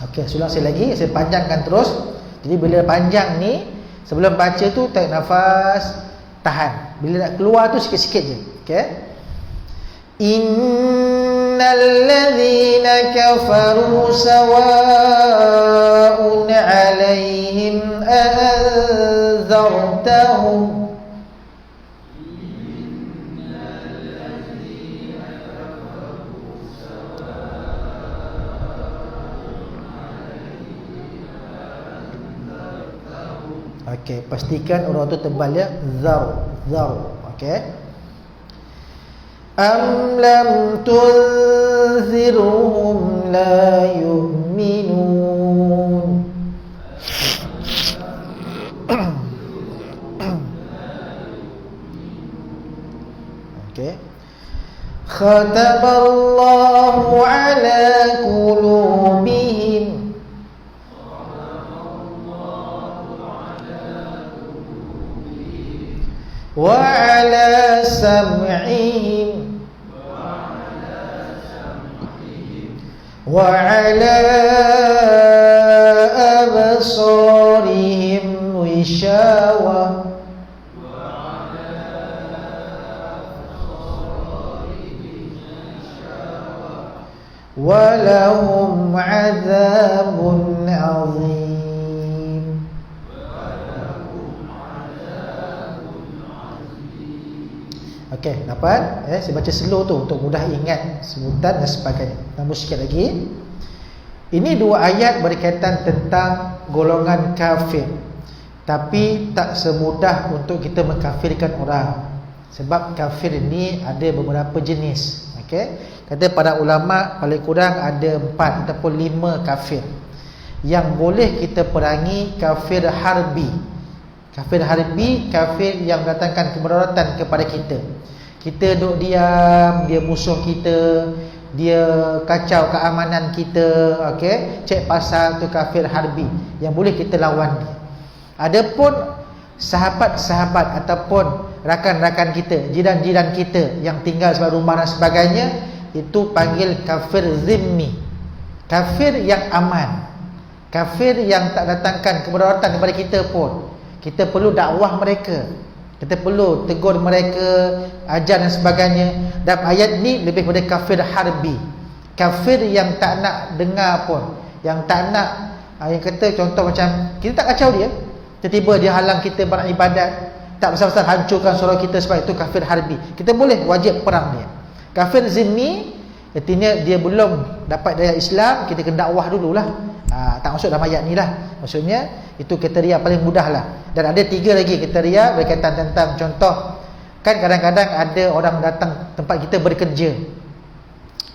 Okey, ulang sekali lagi, saya panjangkan terus. Jadi bila panjang ni, sebelum baca tu tarik nafas, tahan. Bila nak keluar tu sikit-sikit je. Okey. Innal ladzina kafaru sawa'un 'alaihim a'anzartahum. Okey, pastikan orang tu tebal ya. Zar. Okey. Am lam tunzirhum la yu'minun. Okey. Khatamallahu ala qulubihim wa ala sam'ihim wa ala absarihim wishawa wa lahum 'adzabun 'adzim. Okey, dapat? Saya baca slow tu untuk mudah ingat sebutan dan sebagainya. Tambah sikit lagi. Ini 2 ayat berkaitan tentang golongan kafir. Tapi tak semudah untuk kita mengkafirkan orang. Sebab kafir ini ada beberapa jenis. Okey. Kata para ulama paling kurang ada 4 ataupun 5 kafir. Yang boleh kita perangi kafir harbi. Kafir harbi, kafir yang mendatangkan kemudaratan kepada kita. Kita duduk diam, dia musuh kita, dia kacau keamanan kita, okey, cek pasal tu kafir harbi yang boleh kita lawan dia. Adapun sahabat-sahabat ataupun rakan-rakan kita, jiran-jiran kita yang tinggal sebuah rumah dan sebagainya, itu panggil kafir zimmi. Kafir yang aman. Kafir yang tak datangkan kemudaratan kepada kita pun. Kita perlu dakwah mereka, kita perlu tegur mereka, ajar dan sebagainya. Dan ayat ni lebih pada kafir harbi, kafir yang tak nak dengar pun, yang tak nak, yang kata contoh macam kita tak kacau dia, tiba-tiba dia halang kita beribadat, tak besar-besar hancurkan surau kita, sebab itu kafir harbi. Kita boleh wajib perang dia. Kafir zimmi artinya dia belum dapat daya Islam, kita kena dakwah dululah. Tak masuk dalam ayat ni lah. Maksudnya itu kriteria paling mudah lah. Dan ada 3 lagi kriteria berkaitan tentang contoh. Kan kadang-kadang ada orang datang tempat kita bekerja.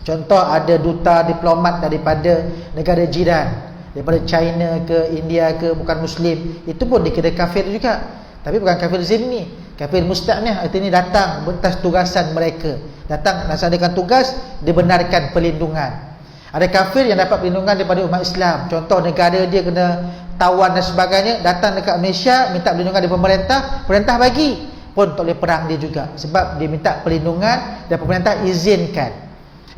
Contoh ada duta, diplomat daripada negara jiran, daripada China ke India ke, bukan Muslim, itu pun dikira kafir juga. Tapi bukan kafir zimni, kafir musta'nih. Artinya datang atas tugasan mereka, datang melaksanakan tugas, dibenarkan perlindungan. Ada kafir yang dapat perlindungan daripada umat Islam. Contoh negara dia kena tawan dan sebagainya, datang dekat Malaysia minta perlindungan dari pemerintah, pemerintah bagi, pun tak boleh perang dia juga, sebab dia minta perlindungan dan pemerintah izinkan.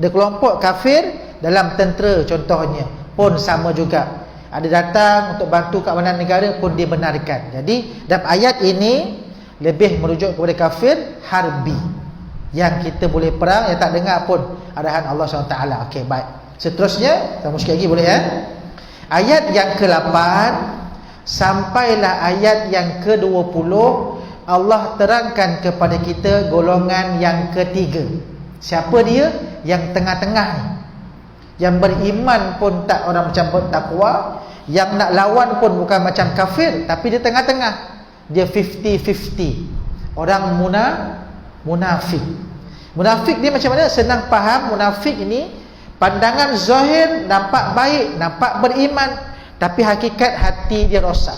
Ada kelompok kafir dalam tentera contohnya, pun sama juga. Ada datang untuk bantu keamanan negara, pun dibenarkan. Jadi dalam ayat ini lebih merujuk kepada kafir harbi, yang kita boleh perang, yang tak dengar pun arahan Allah SWT. Okey, baik. Seterusnya, kita sikit lagi boleh ya. Ayat yang ke-8 sampailah ayat yang ke-20, Allah terangkan kepada kita golongan yang ketiga. Siapa dia? Yang tengah-tengah ni. Yang beriman pun tak orang macam bertakwa, yang nak lawan pun bukan macam kafir, tapi dia tengah-tengah. Dia 50-50. Orang munafik. Munafik dia macam mana? Senang faham. Munafik ini pandangan zahir nampak baik, nampak beriman, tapi hakikat hati dia rosak.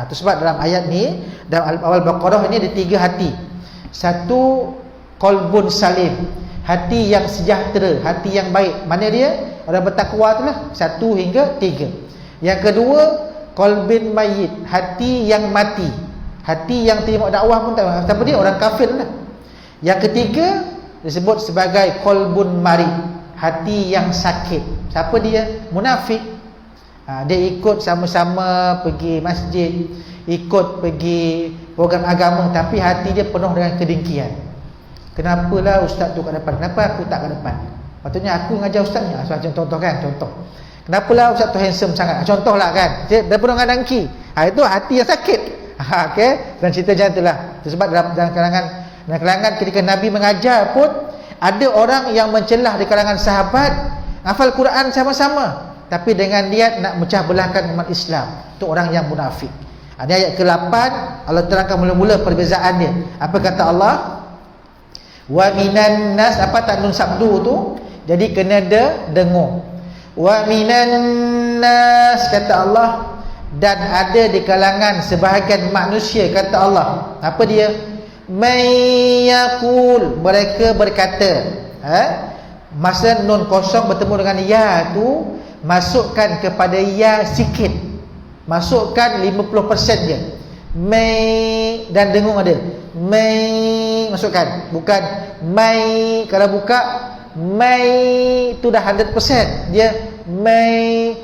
Itu sebab dalam ayat ni, dalam awal Baqarah ini ada 3 hati. Satu, qalbun salim, hati yang sejahtera, hati yang baik. Mana dia? Orang bertakwa tu lah. 1 hingga 3. Yang kedua, qalbin mayyit, hati yang mati, hati yang terima dakwah pun tak. Siapa dia? Orang kafir lah. Yang ketiga disebut sebagai qalbun marid, hati yang sakit. Siapa dia? Munafik. Dia ikut sama-sama pergi masjid, ikut pergi program agama, tapi hati dia penuh dengan kedengkian. Kenapalah ustaz tu kat depan, kenapa aku tak kat depan? Patutnya aku ngajar ustaz ni. Contoh kan, contoh. Kenapalah ustaz tu handsome sangat? Contohlah kan. Dia penuh dengan dengki. Itu hati yang sakit. Okey, dan cerita macam itulah. Sebab dalam kalangan ketika Nabi mengajar pun ada orang yang mencelah di kalangan sahabat, hafal Quran sama-sama, tapi dengan niat nak mecah belahkan umat Islam. Itu orang yang munafik. Ini ayat ke-8, Allah terangkan mula-mula perbezaan dia. Apa kata Allah? Wa minan nas, apa tak nun sabdu tu? Jadi kena dengung. Wa minan nas, kata Allah, dan ada di kalangan sebahagian manusia, kata Allah. Apa dia? Mayyakul, mereka berkata. Masa nun kosong bertemu dengan ya tu, masukkan kepada ya sikit, masukkan 50% je. May, dan dengung ada. May, masukkan. Bukan may, kalau buka may tu dah 100%. Dia may,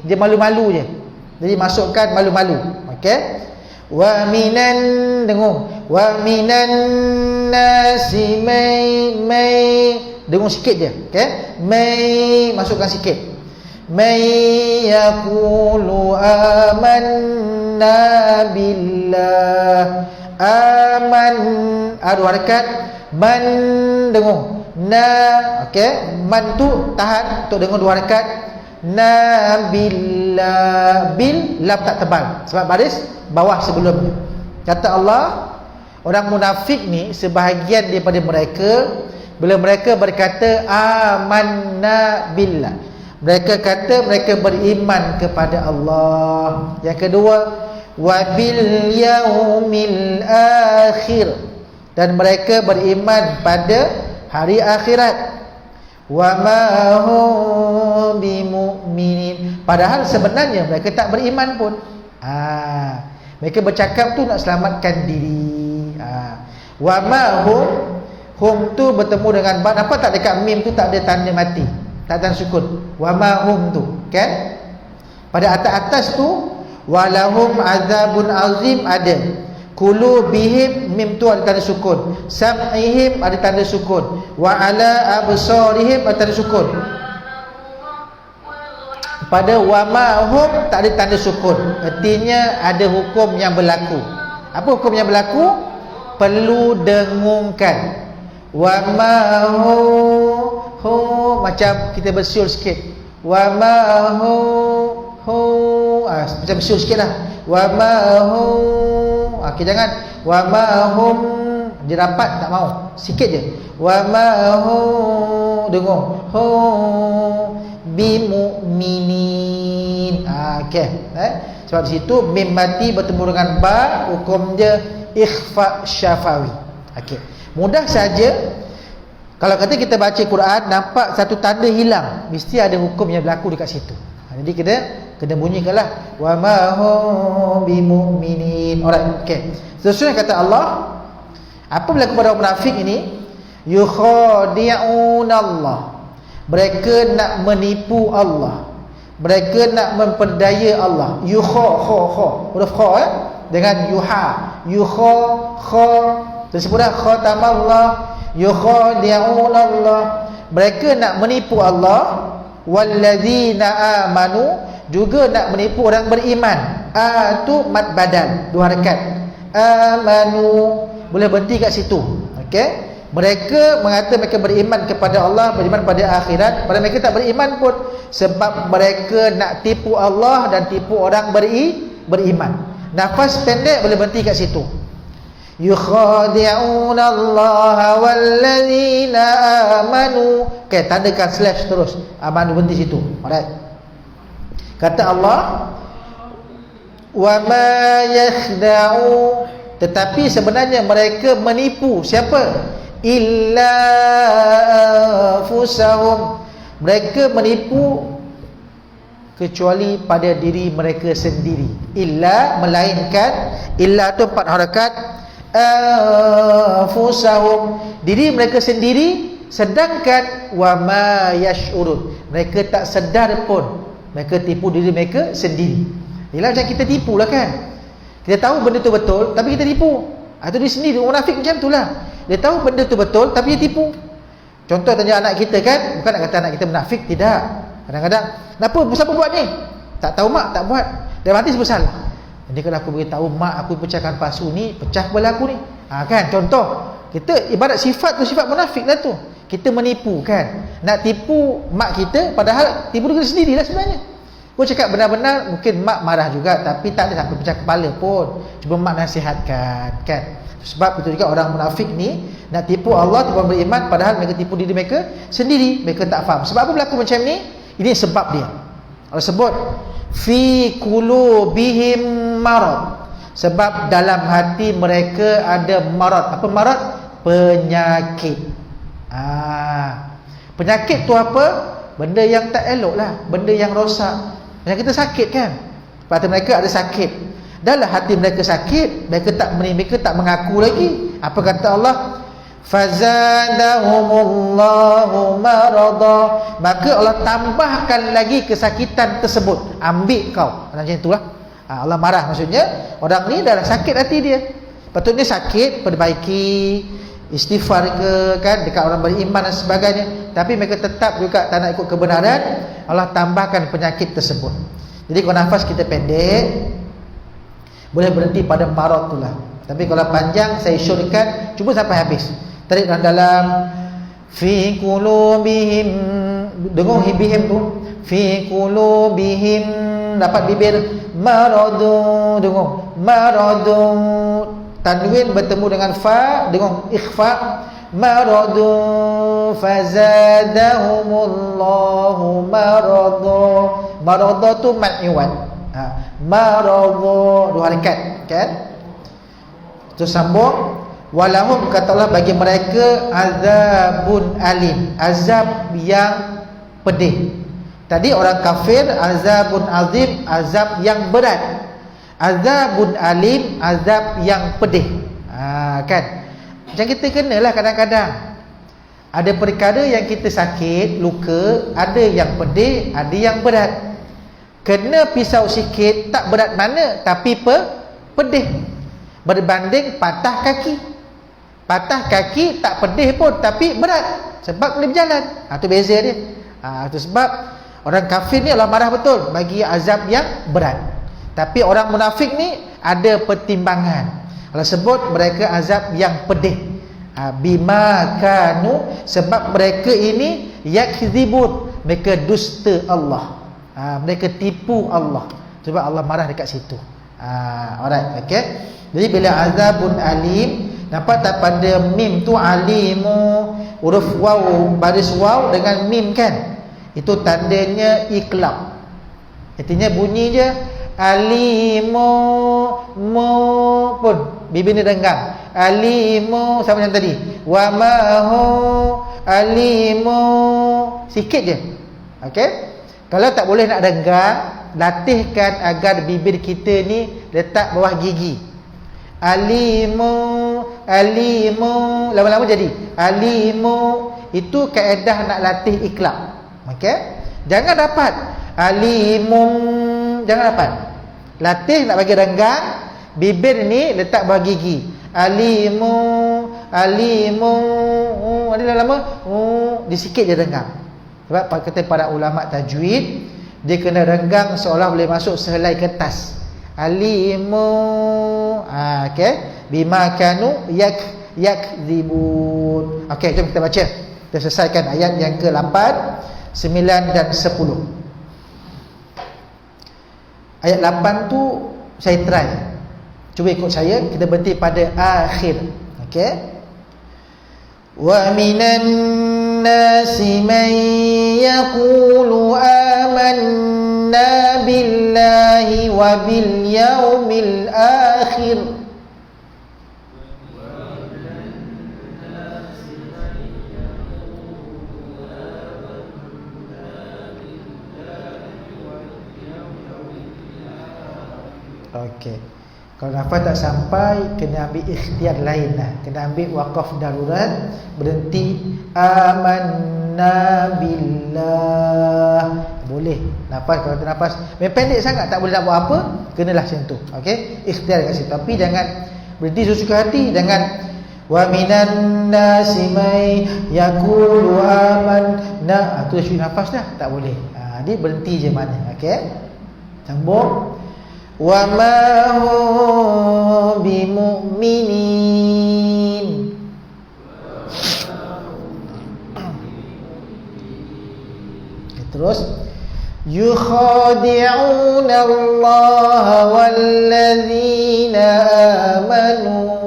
dia malu-malu je. Jadi masukkan malu-malu. Okey. Wa minan, dengung. Wa minan nasi may, dengung sikit je. Okey. May, masukkan sikit. May yaqulu amanna billah. Aman, ada harakat. Man, dengung. Na, okey. Man tu tahan untuk dengung 2 harakat. Na billah, bil lam tak tebal sebab baris bawah sebelumnya. Kata Allah, orang munafik ni sebahagian daripada mereka, bila mereka berkata amanna billah, mereka kata mereka beriman kepada Allah. Yang kedua, wa bil yaumil akhir, dan mereka beriman pada hari akhirat. Wa ma hum bimu'minin, padahal sebenarnya mereka tak beriman pun. Mereka bercakap tu nak selamatkan diri. Wa ma hum tu bertemu dengan ba, apa tak dekat mim tu tak ada tanda mati, tak ada sukun. Wa ma hum tu kan, pada atas tu walahum azabun azim ada. Qulubihim, mim tu ada tanda sukun. Sam'ihim ada tanda sukun. Wa ala absarihim ada tanda sukun. Pada wa ma'hum tak ada tanda sukun. Artinya ada hukum yang berlaku. Apa hukum yang berlaku? Perlu dengungkan. Wa ma'hum, macam kita bersiul sikit. Wa ma hu macam syur sikit lah. Wa ma hu okey, jangan wa ma hum dia rapat tak mau, sikit je. Wa ma hu dengung hu bimu'minin. Okey, sebab di situ mim mati bertemu dengan ba, hukum dia ikhfa syafawi. Okey, mudah saja. Kalau kata kita baca Quran nampak satu tanda hilang, mesti ada hukum yang berlaku dekat situ. Jadi kena bunyikanlah wa ma hum bimu'minin. Alright, okey. Seterusnya kata Allah, apa berlaku pada orang munafik ini? Yukhadi'un Allah. Mereka nak menipu Allah. Mereka nak memperdaya Allah. Huruf kha dengan yuha. Kha tersebutlah khatamallah. Yukhadi'un Allah. Mereka nak menipu Allah. Walladzina amanu, juga nak menipu orang beriman. Tu mad badal, 2 harakat. Amanu, boleh berhenti kat situ. Okey, mereka mengatakan mereka beriman kepada Allah, beriman pada akhirat, padahal mereka tak beriman pun, sebab mereka nak tipu Allah dan tipu orang beriman. Nafas pendek boleh berhenti kat situ. Yukhadi'una Allah walladzina amanu. Okey, tandakan slash terus. Amanu berhenti situ. Alright. Kata Allah, wa ma yakhda'u, tetapi sebenarnya mereka menipu siapa? Illa anfusahum. Mereka menipu kecuali pada diri mereka sendiri. Illa, melainkan. Illa tu 4 harakat. Anfusahum, diri mereka sendiri. Sedangkan wa ma yash'urun, mereka tak sedar pun mereka tipu diri mereka sendiri. Ialah macam kita tipu lah kan. Kita tahu benda tu betul tapi kita tipu. Itu dia sendiri. Orang munafik macam tu lah. Dia tahu benda tu betul tapi dia tipu. Contoh tanya anak kita kan, bukan nak kata anak kita munafik, tidak. Kadang-kadang, kenapa siapa buat ni? Tak tahu mak, tak buat. Dia mati sebab salah. Jadi kalau aku beritahu mak aku pecahkan pasu ni, pecah kepala aku ni. Kan contoh. Kita ibarat sifat tu sifat munafik lah tu. Kita menipu kan. Nak tipu mak kita, padahal tipu diri sendiri lah sebenarnya. Aku cakap benar-benar, mungkin mak marah juga, tapi tak ada sampai pecah kepala pun. Cuba mak nasihatkan kan. Sebab itu juga orang munafik ni nak tipu Allah, tipu orang beriman, padahal mereka tipu diri mereka sendiri. Mereka tak faham. Sebab apa berlaku macam ni? Ini sebab dia. Allah sebut fi qulubihim marad. Sebab dalam hati mereka ada marad. Apa marad? Penyakit. Penyakit tu apa? Benda yang tak elok lah, benda yang rosak. Macam kita sakit kan, hati mereka ada sakit. Dalam hati mereka sakit, mereka tak mengaku lagi. Apa kata Allah? Fazadahumullahu marada, maka Allah tambahkan lagi kesakitan tersebut. Ambil kau. Macam itulah. Allah marah, maksudnya orang ni dah sakit hati dia. Patutnya sakit, perbaiki, istighfar ke kan dekat orang beriman dan sebagainya, tapi mereka tetap juga tak nak ikut kebenaran. Allah tambahkan penyakit tersebut. Jadi kalau nafas kita pendek, boleh berhenti pada marad tu lah. Tapi kalau panjang, saya syorkan cuba sampai habis. Tarik dalam fi qulubihim, dengung hibihim tu, fi qulubihim, dapat bibir maradu, dengung maradu, tanwin bertemu dengan fa, dengung ikhfa, maradu fazadahumullahu maradu. Maradu tu mad'iwan. Maradu 2 harakat kan. Terus sambung, walahum, kata Allah, bagi mereka azabun alim, azab yang pedih. Tadi orang kafir azabun azim, azab yang berat. Azabun alim, azab yang pedih. Kan macam kita kenalah kadang-kadang. Ada perkara yang kita sakit, luka, ada yang pedih, ada yang berat. Kena pisau sikit tak berat mana, tapi pedih. Berbanding patah kaki. Patah kaki tak pedih pun, tapi berat, sebab boleh berjalan. Itu beza dia. Itu sebab orang kafir ni Allah marah betul, bagi azab yang berat. Tapi orang munafik ni ada pertimbangan. Allah sebut mereka azab yang pedih. Bima kanu, sebab mereka ini yakzibun, mereka dusta Allah. Mereka tipu Allah. Sebab Allah marah dekat situ. Alright, okey. Jadi bila azabun alim, nampak tak pada mim tu alimu, huruf waw, baris waw dengan mim kan? Itu tandanya iqlab. Artinya bunyi je alimu mu pun bibir ni renggang. Alimu sama macam tadi. Wa ma hu alimu, sikit je. Okey? Kalau tak boleh nak renggang, latihkan agar bibir kita ni letak bawah gigi. Alimu, alimu, lama-lama jadi alimu. Itu kaedah nak latih iqlab. Okey? Jangan dapat alimun, jangan dapat. Latih nak bagi renggang, bibir ni letak bawah gigi. Alimu, alimu. Ada lama di sikit je renggang. Sebab kata para ulama tajwid, dia kena renggang seolah boleh masuk sehelai kertas. Alimu, okey, bima kanu yakdzibun. Okey, jom kita baca. Kita selesaikan ayat yang ke-8, 9 dan 10. Ayat 8 tu saya try. Cuba ikut saya, kita berhenti pada akhir. Okey. Wa minan nasi man yaqulu amanna billahi wa bil yaumil akhir. Okey. Kalau nafas tak sampai, kena ambil ikhtiar lain lah. Kena ambil wakaf darurat, berhenti amanna billah. Boleh. Nafas, kalau tak nafas pendek sangat, tak boleh nak buat apa, kenalah macam tu. Okey, ikhtiar kat situ. Tapi jangan berhenti sesuka hati. Jangan wa minan nasi may yaqulu amanna. Tu dah nafas dah, tak boleh. Dia berhenti je mana. Okey, sambung. Wa ma hum bimu'minin. Terus yukhadi'una Allah walladzina amanu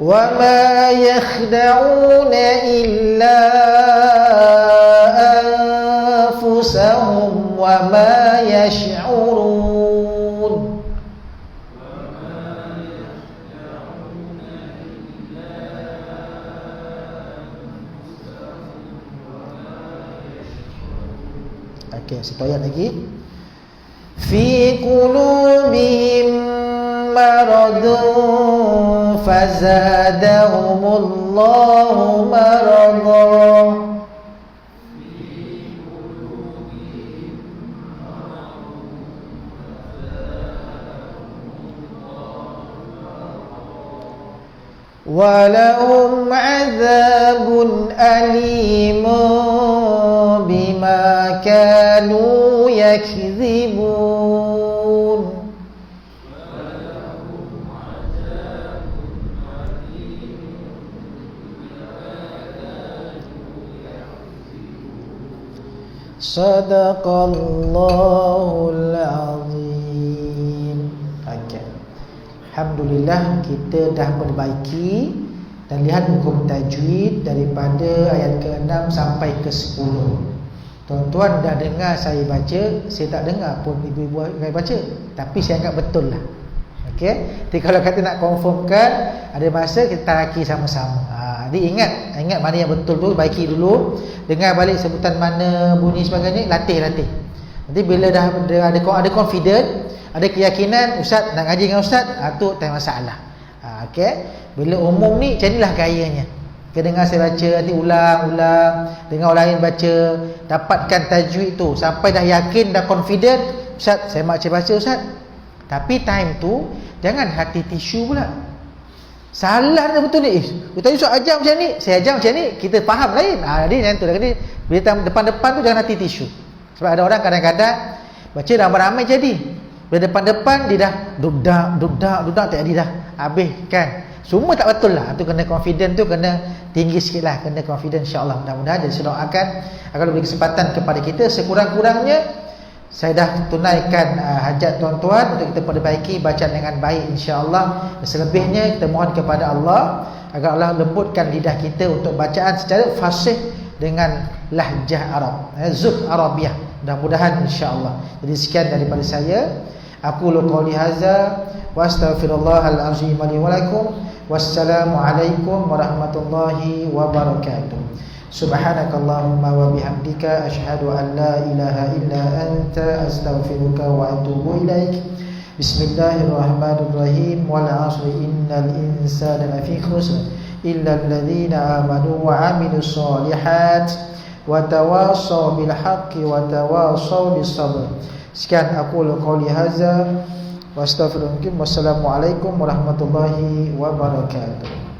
wa ma yakhda'una illa anfusahum wa ma yash'urun. Okey, satu ayat lagi. Fi qulubihim maradun fazadahumullahu maradan. Walahum azabun alimun bima kanu yakzibun. Sadaqallahul azim. Okey. Alhamdulillah, kita dah perbaiki dan lihat hukum tajwid daripada ayat ke-6 sampai ke-10. Tuan-tuan dah dengar saya baca, saya tak dengar pun ibu-ibu saya baca, tapi saya anggap betul lah. Okey. Jadi kalau kata nak confirmkan, ada masa kita taraki sama-sama. Jadi ingat mana yang betul tu, baiki dulu. Dengar balik sebutan mana, bunyi sebagainya, latih. Nanti bila dah ada confident, ada keyakinan, ustaz nak ngaji dengan ustaz, tu tak masalah. Okey. Bila umum ni macam inilah gayanya. Kita dengar saya baca, nanti ulang-ulang, dengar orang lain baca, dapatkan tajwid tu sampai dah yakin, dah confident, ustaz saya baca ustaz. Tapi time tu jangan hati tisu pula. Salah dah betul ni. Betul Ustaz ajar macam ni, saya ajar macam ni, kita faham lain. Jadi macam tu. Jadi bila depan-depan tu jangan hati tisu. Sebab ada orang kadang-kadang baca ramai-ramai jadi. Bila depan-depan dia dah dudak tak jadi dah. Habis kan. Semua tak betul lah. Itu kena confident tu kena tinggi sikit lah. Kena confident insya-Allah. Mudah-mudahan. Jadi saya doakan agar beri kesempatan kepada kita sekurang-kurangnya. Saya dah tunaikan hajat tuan-tuan untuk kita perbaiki bacaan dengan baik insya-Allah. Selebihnya kita mohon kepada Allah agar Allah lembutkan lidah kita untuk bacaan secara fasih dengan lahjah Arab, Zuh Arabiah. Mudah-mudahan insya-Allah. Jadi sekian daripada saya. Aku qouli hadza wa astaghfirullahal azim li wa lakum. Wassalamu alaikum warahmatullahi wabarakatuh. Subhanakallahumma wa bihamdika asyhadu an la ilaha illa anta astaghfiruka wa atubu ilaik. Bismillahirrahmanirrahim. Wal 'asri innal insana lafi khusr illa alladhina amanu wa 'amilus solihat wa tawassaw bil haqqi wa tawassaw bis sabr. Sekian aku qouli hadza wa astaghfirullahaladzim. Wassalamualaikum warahmatullahi wabarakatuh.